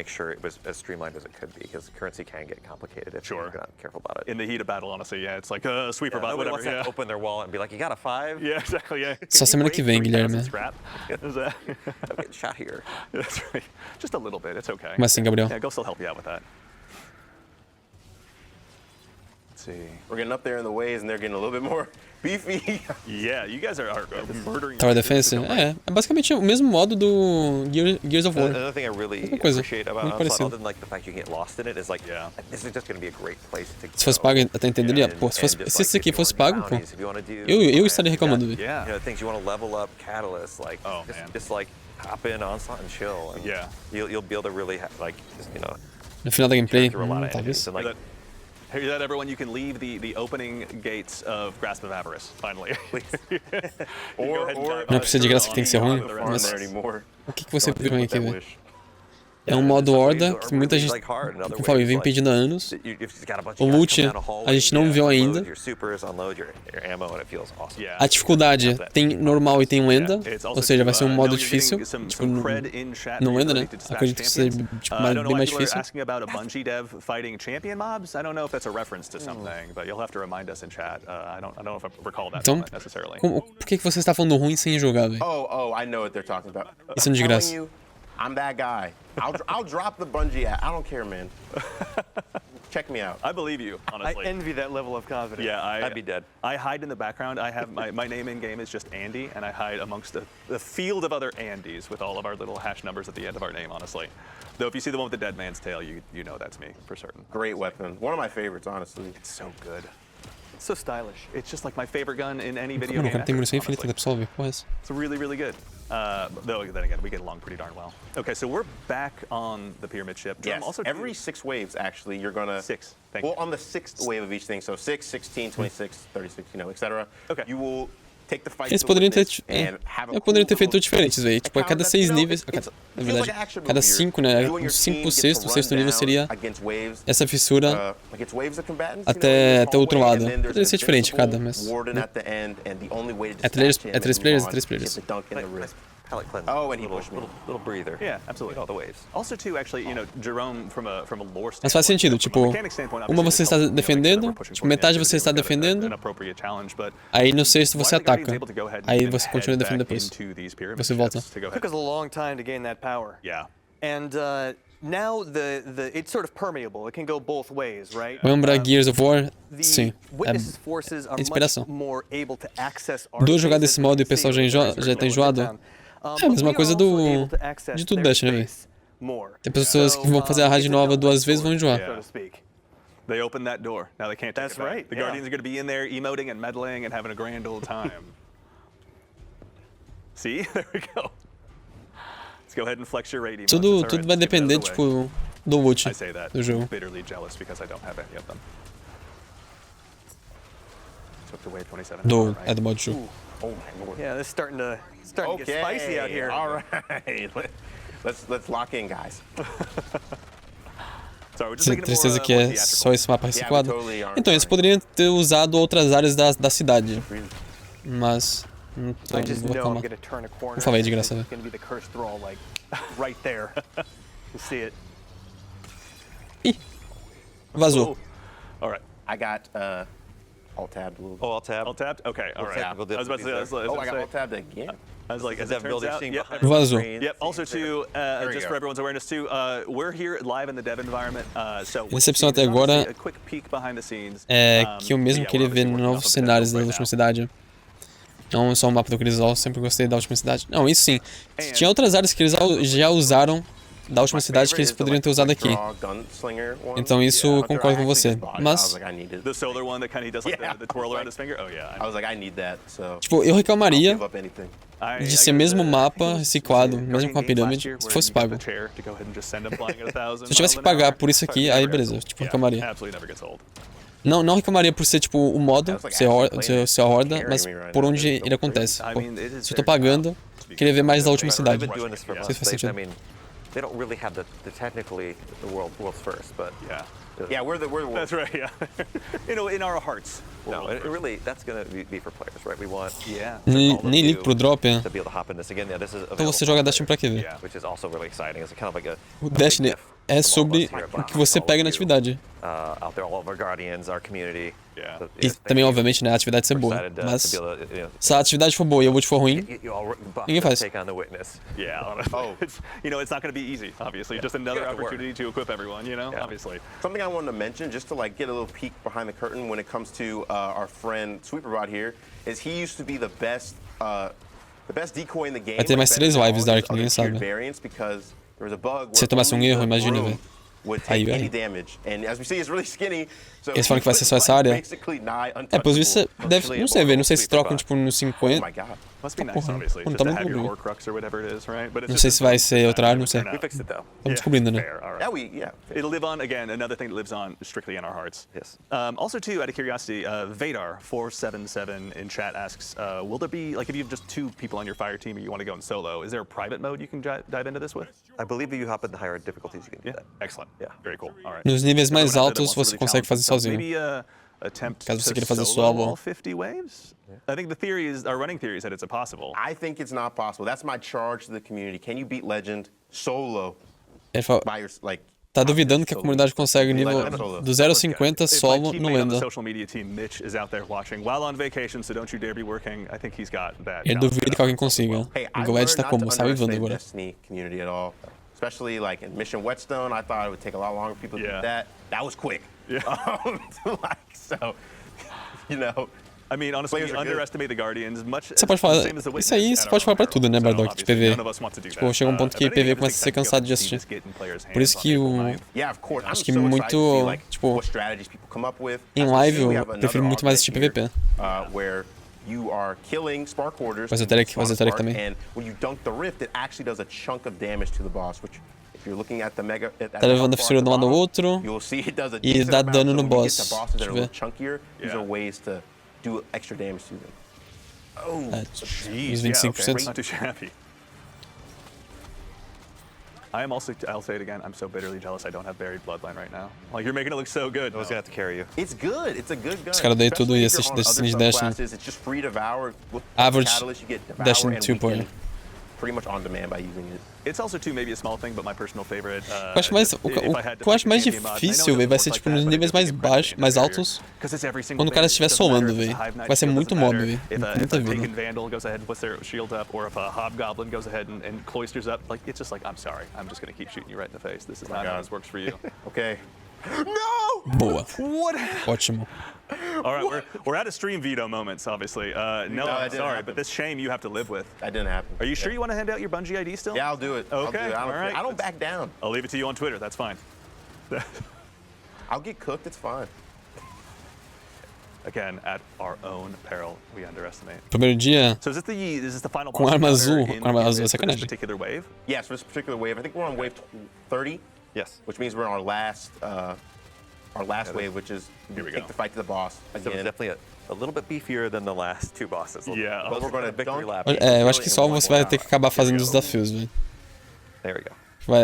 In the heat of battle, honestly, yeah, it's like a sweeper bot, whatever. Yeah. Open their wallet and be like, you got a 5? Yeah, exactly. Yeah. Só semana que vem, Guilherme. I'm getting shot here. That's right. Just a little bit. It's okay. Como assim, Gabriel? Yeah, go still help you out with that. Let's see. We're getting up there in the waves, and they're getting a little bit more beefy. Yeah, you guys are murdering. Tower Defense? É basicamente o mesmo modo do Gears of War. Another thing I really appreciate about Onslaught, other than like the fact you get lost in it, is like, this is just going to be a great place to go. Se fosse pago, até entenderia. Pô, se esse aqui fosse pago, pô, eu estaria reclamando, velho. You know, things you want to level up, catalyst, like, just like hop in Onslaught and chill. And you'll be able to really like, you know. No final da gameplay, talvez. Hear that, everyone? You can leave the opening gates of Grasp of Avarice, finally. Não precisa de graça que tem que ser ruim, mas o que você viu aqui, velho? É um modo Horda que muita gente, como eu falei, vem pedindo há anos. O loot a gente não viu ainda. A dificuldade tem normal e tem lenda, ou seja, vai ser um modo difícil. Tipo, não lenda, né? Acredito que seja tipo, bem mais difícil. Então, por que você está falando ruim sem jogar, velho? Isso é de graça. I'm that guy. I'll drop the bungie at. I don't care, man. Check me out. I believe you, honestly. I envy that level of confidence. Yeah, I'd be dead. I hide in the background. I have my name in game is just Andy, and I hide amongst the field of other Andys with all of our little hash numbers at the end of our name, honestly. Though if you see the one with the dead man's tail, you know that's me for certain. Great weapon. One of my favorites, honestly. It's so good. It's so stylish. It's just like my favorite gun in any video game. Cara, tem munição infinita da pessoa, porra. It's really, really good. Though then again, we get along pretty darn well. Okay, so we're back on the pyramid ship. Yes, also every 6 waves, actually, you're gonna... 6, thank you. Well, on the 6th wave of each thing, so 6, 16, 26, 36, you know, etc. Okay. You will take the fight. Eles poderiam ter feito diferentes, velho. Tipo, a cada 6 níveis, na verdade, cada 5, né? Uns 5 pro sexto, o sexto nível seria essa fissura até o outro lado. Poderia ser diferente cada, mas... É 3 players? palate cleanse. Oh, and he pushed me. Little breather. Yeah, absolutely. All the waves. Also, too, actually, you know, Jerome, from a lore Mas faz sentido, tipo, uma você está defendendo, tipo, metade você está defendendo, aí no sexto você ataca, aí você continua defendendo depois, você volta. Took us a long time to gain that power. Yeah. And now it's sort of permeable. It can go both ways, right? Lembra Gears of War? Sim, é inspiração. Do jogar desse modo e o pessoal já tá enjoado, é a mesma coisa de tudo Dash, né, velho? Tem pessoas que vão fazer a raid nova 2 vezes e vão enjoar. They opened that door. Now they can't take it back. Right. The Guardians are going to be in there emoting and meddling and having a grand old time. See? There we go. Let's go ahead and flex your rating. Tudo vai depender, tipo, do loot I say that do jogo. bitterly jealous because I don't have any of them. Took away 27. É do modo de jogo. Oh my lord. Yeah, this is starting to get spicy out here. All right. Let's lock in, guys. Tristeza que é só esse mapa reciclado. Então, eles poderiam ter usado outras áreas da cidade. Mas... não vou reclamar. Não falei de graça, velho. Ih! Vazou. I got alt-tabbed a little bit. Oh, alt-tab? Alt-tabbed? Okay, all right. I was about to say, I got alt-tabbed again? I was like, as it turns out, yep. Vazou. Yep. Also, too, just for everyone's awareness, too, we're here live in the dev environment. So A decepção até agora a quick peek behind the scenes. é que eu mesmo queria ver novos cenários da última cidade. Não só o mapa do Crisol, sempre gostei da última cidade. Não, isso sim. Tinha outras áreas que eles já usaram da última cidade que eles poderiam ter usado aqui. Então isso eu concordo com você. Mas... tipo, eu reclamaria de ser mesmo mapa reciclado, mesmo com a pirâmide, se fosse pago. Se eu tivesse que pagar por isso aqui, aí beleza, tipo, reclamaria. Não reclamaria por ser, tipo, o modo, ser a Horda, mas por onde ele acontece. Pô, se eu tô pagando, queria ver mais da última cidade. Não sei se faz sentido. They don't really have technically the world's first, but yeah, we're the That's right. Yeah, you know, in our hearts. No, it really that's gonna be for players, right? We want Nem ligo pro drop, to be able to hop in this again. Yeah, this is então você joga Destiny pra quê, velho? Which is also really exciting. It's kind of like o Destiny é sobre o que você pega na atividade. Out there, all of our guardians, our community. E também, obviamente, né, a atividade ser boa. Mas se a atividade for boa e o loot for ruim, ninguém faz. You know, it's not going to be easy, obviously. Just another opportunity to equip everyone, you know, obviously. Something I wanted to mention, just to like get a little peek behind the curtain when it comes to our friend Sweeperbot here, is he used to be the best decoy in the game. Vai ter mais 3 lives da Ark, ninguém sabe. Se eu tomasse um erro, imagina, velho. Aí, velho. Eles falam que vai ser só essa área. É, pelo visto, deve... Não sei, velho. Não sei se trocam, tipo, no 50. Porra, não tá muito bom. Não sei se vai ser outra área, não sei. Estamos descobrindo, né? It'll live on, again, another thing that lives on strictly in our hearts. Yes. Also, too, out of curiosity, Vadar477 in chat asks, will there be, like, if you have just 2 people on your fire team and you want to go in solo, is there a private mode you can dive into this with? I believe if you hop in the higher difficulties, you can do that. Excellent. Yeah. Very cool. All right. Nos níveis mais altos, você consegue fazer sozinho. Caso você queira fazer solo all 50 waves? I think our running theory is that it's impossible. I think it's not possible. That's my charge to the community. Can you beat Legend solo? Ele fala, tá duvidando que a comunidade consegue nível do 0 a 50 solo no Lenda. Ele duvida que alguém consiga. O Golpe tá como? Sabe vendo agora. Especially like in Mission Whetstone, I thought it would take a lot longer for people to do that. That was quick. So, you know. I mean, honestly, we underestimate the Guardians much. Você pode falar, isso aí você pode falar pra tudo, né, Bardock, de PV. Tipo, chega um ponto que PV começa a ser cansado de assistir. Por isso que acho que muito, tipo, em live eu prefiro muito mais assistir PVP. Faz o Terek também. Tá levando a fissura de um lado ao outro e dá dano no boss. Deixa eu ver. Do extra damage to them. Oh, geez, uns 25%. Not too shabby. I am also, I'll say it again, I'm so bitterly jealous I don't have buried bloodline right now. Like, you're making it look so good. I was gonna have to carry you. It's good. It's a good gun. Os caras daí tudo e assiste Destiny. It's just free devour. Average Destiny 2 point. pretty much on demand by using it. It's also too maybe a small thing, but my personal favorite. Eu acho mais, o que eu acho mais difícil, velho, vai ser tipo nos níveis mais baixos, mais altos, quando o cara estiver solando, velho. Vai ser muito mob, velho. Muita vida. Vandal goes ahead and puts their shield up, or if a hobgoblin goes ahead and cloisters up, like it's just like, I'm sorry, I'm just gonna keep shooting you right in the face. This is not how this works for you. Okay. No! Boa. What? Ótimo. All right, we're out of stream veto moments, obviously. No, I'm sorry, but this shame you have to live with. That didn't happen. Are you sure you want to hand out your Bungie ID still? Yeah, I'll do it. Okay, I'll do it. all right. I don't back down. I'll leave it to you on Twitter. That's fine. I'll get cooked. It's fine. Again, at our own peril, we underestimate. Primeiro dia, So is this the final com boss arma encounter azul, in com arma azul, é for this sacanagem. particular wave? Yes, for this particular wave, I think we're on wave 30, Yes. which means we're on our last wave, which is Here we take go. the fight to the boss So it's again. definitely a little bit beefier than the last two bosses. Yeah. But we're going to Victory lap. eu acho que só você vai ter que acabar fazendo os desafios, velho. There we go.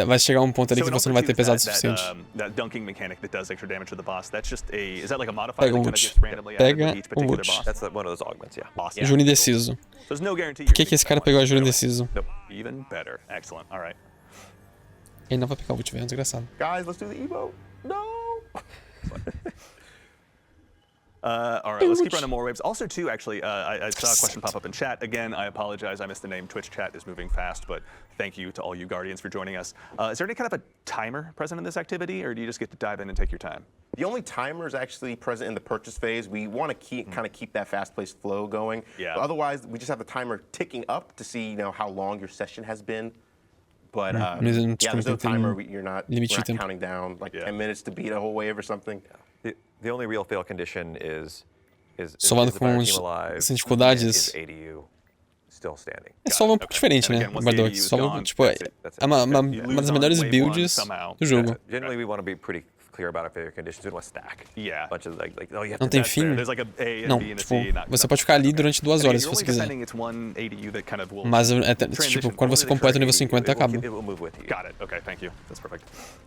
Vai chegar um ponto ali que in você order não vai to ter use pesado o that, suficiente. that dunking mechanic that does extra damage to the boss, that's just is that like a modifier Pega that o kind of ult. gets randomly added Pega with each o particular ult. boss? That's one of those augments, yeah. Awesome. Júnior indeciso. So there's no guarantee Por que esse cara pegou a Júnior indeciso? Nope. Even better. Excellent. All right. Ele não vai pegar o ult, velho, é desgraçado. Guys, let's do the emote. No! All right, let's keep running more waves. Also, too, actually, I saw a question pop up in chat. Again, I apologize. I missed the name. Twitch chat is moving fast, but thank you to all you Guardians for joining us. Is there any kind of a timer present in this activity, or do you just get to dive in and take your time? The only timer is actually present in the purchase phase. We want to kind of keep that fast-paced flow going. Yeah. But otherwise, we just have the timer ticking up to see, how long your session has been. But yeah, there's no timer. You're not counting down like 10 minutes to beat a whole wave or something. The only real fail condition is Somado the com entire os- team alive, sem dificuldades. is ADU still standing. É só um pouco diferente, né? O guardador. Só, tipo, é uma das melhores builds do jogo. Generally, we want to be pretty clear about our failure conditions. We don't want to stack. Yeah. A bunch of like oh, you have Não to tem That's fair. fim. There's like a A and Não, B and a tipo, C. Not, você pode ficar ali durante 2 horas se you're você only quiser. defending, it's one ADU that kind of will Mas, tipo, transition quando você only the completa o nível correct 50, acaba. It will move with you. Got it. Okay, thank you. That's perfect.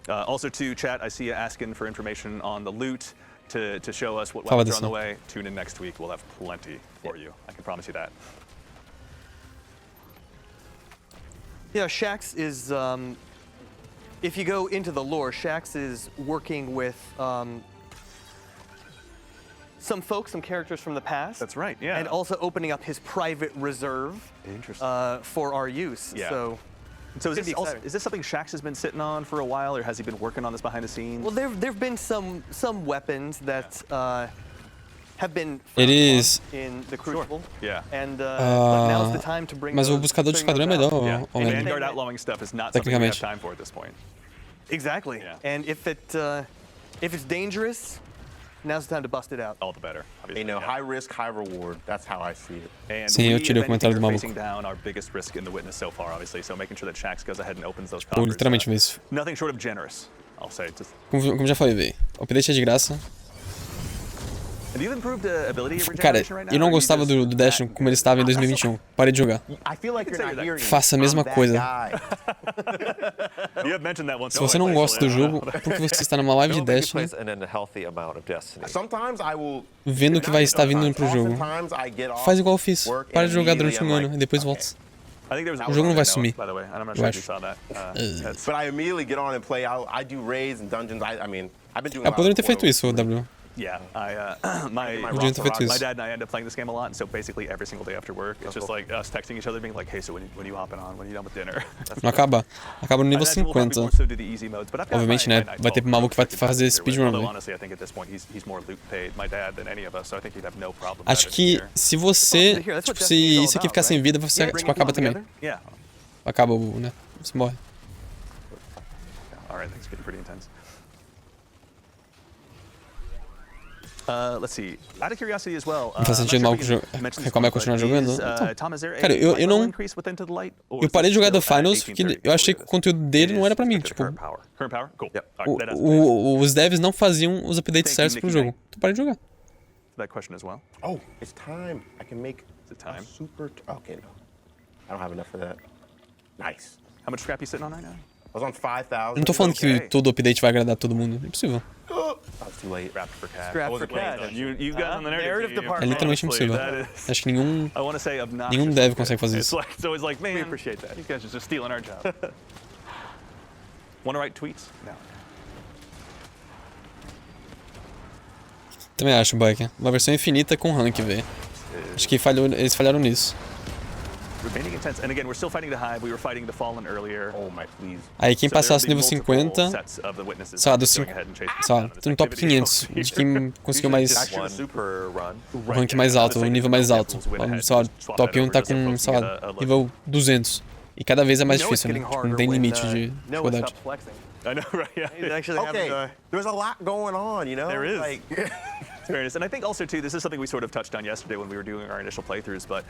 Also, to chat, I see you asking for information on the loot to show us what Fala weapons are on the disso. way. Tune in next week. We'll have plenty for you. I can promise you that. Yeah, Shax is, if you go into the lore, Shax is working with some folks, some characters from the past. That's right, yeah. And also opening up his private reserve for our use. Yeah. So So It's gonna be is this something Shax has been sitting on for a while, or has he been working on this behind the scenes? well, there've been some weapons that have been Eles- found in the Crucible. Yeah. And but now's the time to bring Mas o those- buscador de bring esquadrão é those out. melhor, Yeah. ou And menos. Vanguard outlawing stuff is not something we have Tecnicamente. time for at this point. Exactly. Yeah. And if it's dangerous, now's the time to bust it out. All the better. Obviously. You know, yeah. high risk, high reward. That's how I see it. And Sim, eu we, tirei o if comentário anything, do are maluco. facing down our biggest risk in the witness so far, obviously. So making sure that Shax goes ahead and opens those Pô, coffers. literalmente isso. Nothing short of generous, I'll say. Just, Como já falei, velho. O update é de graça. have you improved the ability Cara, regeneration right now? eu não or are you gostava just do Dash como ele estava em 2021. Parei de jogar. I feel like you're not hearing me. Faça a mesma I'm that coisa. guy. You have mentioned that once. Se você não gosta do jogo, porque você está numa live de Don't make Dash, you place an unhealthy amount of Destiny. Sometimes I will. vendo o que vai estar vindo pro jogo. Oftentimes I get off Faz igual eu fiz. work Para and de jogar durante immediately ano I'm e depois like, volta. I think there was O jogo não vai sumir. By the way, I'm not Eu sure if you acho. saw that. That's- But I immediately get on and play. I do raids and dungeons. I mean, I've been doing. Eu poderia ter feito isso, W. Yeah, my Podia ter feito isso. dad and I end up playing this game a lot, and so basically every single day after work, it's just like us texting each other, being like, "Hey, so when you hopping on? When you done with dinner?" Não acaba. Acaba no nível I imagine we'll probably 50. more so do the easy modes, but I've got Obviamente, my né, night vai ter call maluco que vai restricted fazer with, speedrun, although né? honestly, I think at this point he's more loot paid, my dad, than any of us, so I think he'd have no problem. Acho que se você, tipo, se isso aqui ficar sem vida, você tipo, acaba também. Yeah. Acaba, né? Você morre. All right, things getting pretty intense. Let's see. Out of curiosity as well. Não faz sentido mal reclamar e continuar jogando? Cara, eu não. Eu parei de jogar The Finals porque eu achei que o conteúdo dele não era pra mim. Tipo, Current power? Cool. Yep. All right, that answers os devs não faziam os updates certos pro jogo. Então parei de jogar. that question as well. Oh, it's time. I can make. Is it time? A super. Okay, no. I don't have enough for that. Nice. How much scrap you sitting on right now? was on 5,000. Não tô falando que todo update vai agradar todo mundo, é impossível. Too late. Scrapped for cat. Scrapped for cat. You guys on the narrative É literalmente impossível. Acho que nenhum dev consegue fazer isso. It's always like, man, we appreciate that. You guys are just stealing our job. Want to write tweets? No. Também acho, Biker. Uma versão infinita com rank, velho. Acho que eles falharam nisso. Remaining intense, and again, we're still fighting the Hive. We were fighting the Fallen earlier. Oh my, please. Aí quem passasse nível 50, sei lá, no top 500, de quem conseguiu mais o rank mais alto, o nível mais alto. Sei lá, top 1 tá com, sei lá, nível 200. E cada vez é mais difícil, né? Tipo, não tem limite de dificuldade. I know, right? Yeah. Okay, there's a lot going on, you know? There is. Like, Fairness. And I think also, too, this is something we sort of touched on yesterday when we were doing our initial playthroughs, but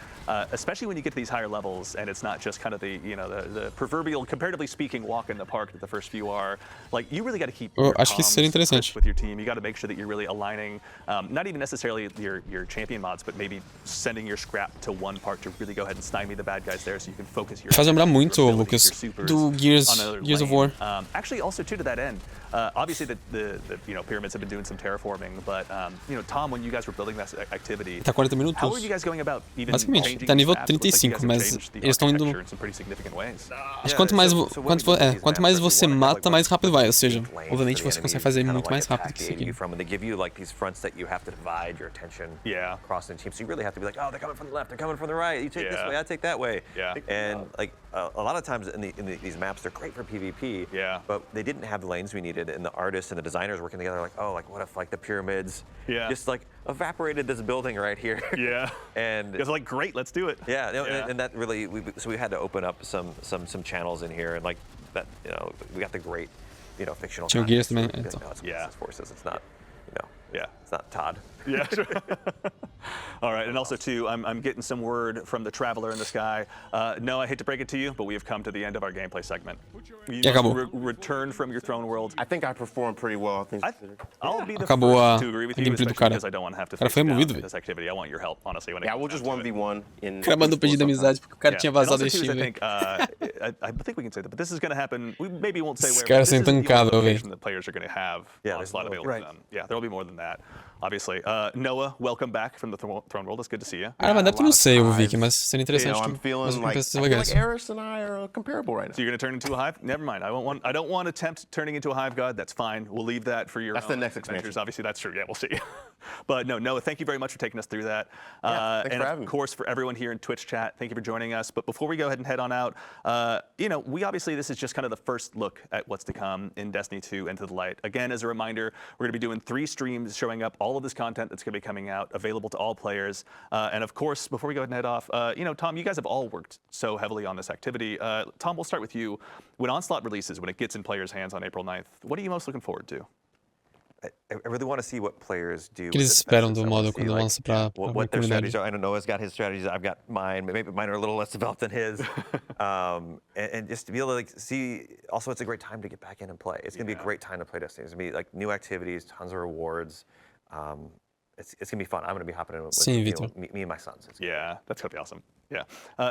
especially when you get to these higher levels and it's not just kind of the proverbial, comparatively speaking, walk in the park that the first few are, like, you really got to keep your acho que isso seria interessante. with your team. You got to make sure that you're really aligning, not even necessarily your champion mods, but maybe sending your scrap to one park to really go ahead and stymie the bad guys there so you can focus your Faz lembrar muito, your Lucas, supers do Gears of War. Actually, also, too, to that end, obviously the pyramids have been doing some terraforming, but Tom, when you guys were building that activity, Tá 40 minutos. how are you guys going about even Basicamente, changing tá nível these maps? Looks like you 35, guys have mas changed the eles estão indo... architecture in some pretty significant ways. Acho que quanto mais você mata, mais rápido vai. Ou seja, obviamente você consegue fazer muito mais rápido que isso aqui. They give you like these fronts that you have to divide your attention across the team. So you really have to be like, oh, they're coming from the left, they're coming from the right. You take this way, I take that way. Yeah. And like a lot of times in these maps, they're great for PvP. Yeah. But they didn't have the lanes we needed, and the artists and the designers working together like, oh, like what if like the pyramids just like evaporated this building right here. Yeah. And you guys are like, great, let's do it. Yeah. And that really, so we had to open up some channels in here, and like that, we got the great, fictional. Gears também. It's forces. It's not, it's not Todd. Yeah. Sure. All right, and also too, I'm getting some word from the traveler in the sky. No, I hate to break it to you, but we have come to the end of our gameplay segment. You must return from your throne world. I think I performed pretty well. I'll be the Acabou first to agree with you, gameplay do especially cara. because I don't want to have to Cara face foi down movido, this activity. I want your help, honestly. When Yeah, we'll just 1v1 in. O cara mandou pedir de amizade porque o cara tinha vazado esse desse time. I think we can say that, but this is going to happen. We maybe won't say where. Esse cara This is the intancável, only velho. location that players are going to have Onslaught available Right. to them. Yeah, there will be more than that. Obviously, Noah, welcome back from the Throne World. It's good to see you. Ah, mas adepto não sei, eu vi aqui, mas seria interessante. I'm feeling like Eris and I are comparable right now. So you're going to turn into a hive? Never mind. I don't want to attempt turning into a hive god. That's fine. We'll leave that for your. That's own the next adventures. expansion. Obviously, that's true. Yeah, we'll see. But no, Noah, thank you very much for taking us through that. Thanks and for having of me. course, for everyone here in Twitch chat, thank you for joining us. But before we go ahead and head on out, we obviously, this is just kind of the first look at what's to come in Destiny 2 Into the Light. Again, as a reminder, we're going to be doing 3 streams showing up all of this content that's going to be coming out, available to all players. And of course, before we go ahead and head off, Tom, you guys have all worked so heavily on this activity. Tom, we'll start with you. When Onslaught releases, when it gets in players' hands on April 9th, what are you most looking forward to? I really want to see what players do. O que eles esperam do modo quando lança pra what their strategies comunidade? are. I know Noah's got his strategies. I've got mine. Maybe mine are a little less developed than his. And just to be able to see. Also, it's a great time to get back in and play. It's gonna be a great time to play Destiny. It's gonna be like new activities, tons of rewards. It's gonna be fun. I'm gonna be hopping in with me and my sons. Yeah, that's gonna be awesome. Yeah,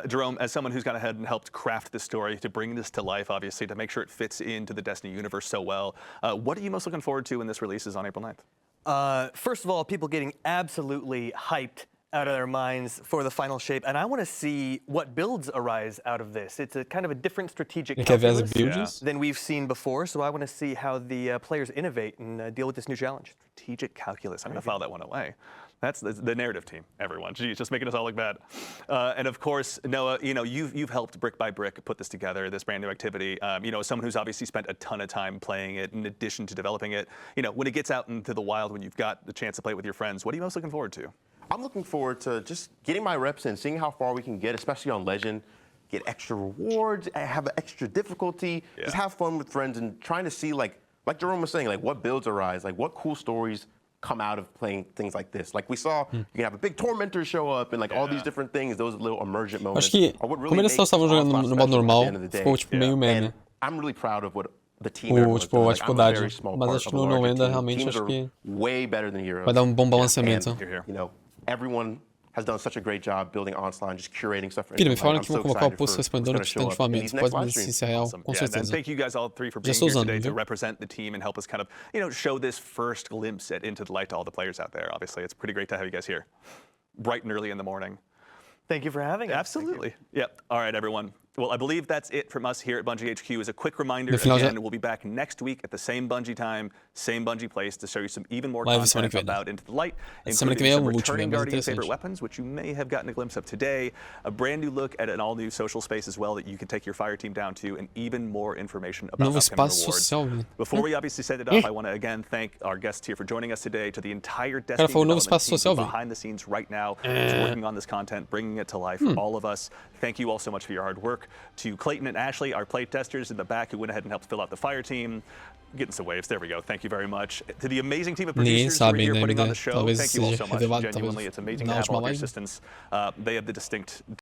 Jerome, as someone who's gone ahead and helped craft this story to bring this to life, obviously to make sure it fits into the Destiny universe so well, what are you most looking forward to when this releases on April 9th? First of all, people getting absolutely hyped out of their minds for the final shape, and I want to see what builds arise out of this. It's a kind of a different strategic calculus than we've seen before, so I want to see how the players innovate and deal with this new challenge. Strategic calculus. I'm going to file that one away. That's the narrative team, everyone. Geez, just making us all look bad. And of course, Noah, you've helped brick by brick put this together, this brand new activity. As someone who's obviously spent a ton of time playing it in addition to developing it, when it gets out into the wild, when you've got the chance to play it with your friends, what are you most looking forward to? I'm looking forward to just getting my reps in, seeing how far we can get, especially on Legend. Get extra rewards, have an extra difficulty, just have fun with friends and trying to see, like Jerome was saying, like what builds arise, like what cool stories come out of playing things like this. Like we saw, you can have a big tormentor show up and like all these different things, those little emergent moments. Acho que, como eles só estavam jogando no modo normal, ficou tipo meio meme. I'm really proud of what the team has done. A dificuldade. Mas acho que no No Enda realmente acho que way better than Heroes. vai dar bom balanceamento. Everyone has done such a great job building Onslaught and just curating stuff for Filho, me Instant falaram Light. que I'm vão so colocar o excited post for respondendo what's gonna show up in definitivamente. these Pode next live ver se streams. isso é real, Awesome. com Yeah, and certeza. thank you guys all three for Já being estou here usando, today to viu? represent the team and help us kind of, show this first glimpse into the light to all the players out there. Obviously, it's pretty great to have you guys here, bright and early in the morning. Thank you for having us. Absolutely. Yep. All right, everyone. Well, I believe that's it from us here at Bungie HQ. As a quick reminder, No final já. again, we'll be back next week at the same Bungie time, same Bungie place to show you some even more Live semana content que vem, né? about Into the Light, Semana que including vem é some o último, returning é mais Guardian favorite interessante. weapons, which you may have gotten a glimpse of today, a brand new look at an all-new social space as well that you can take your fire team down to, and even more information about Novo upcoming espaço rewards. social, né? Before we obviously set it up, I want to again thank our guests here for joining us today, to the entire Destiny falou novo development espaço team social, velho. behind the scenes right now, who's working on this content, bringing it to life for all of us. Thank you all so much for your hard work. To Clayton and Ashley, our play testers in the back who went ahead and helped fill out the fire team. Getting some waves, there we go. Thank you very much. To the amazing team of Ninguém producers who are sabe here ainda, putting on né? the show, Talvez thank you all seja so much. revelado, Genuinely, talvez it's amazing na to have última all of your live. assistants. They have the distinct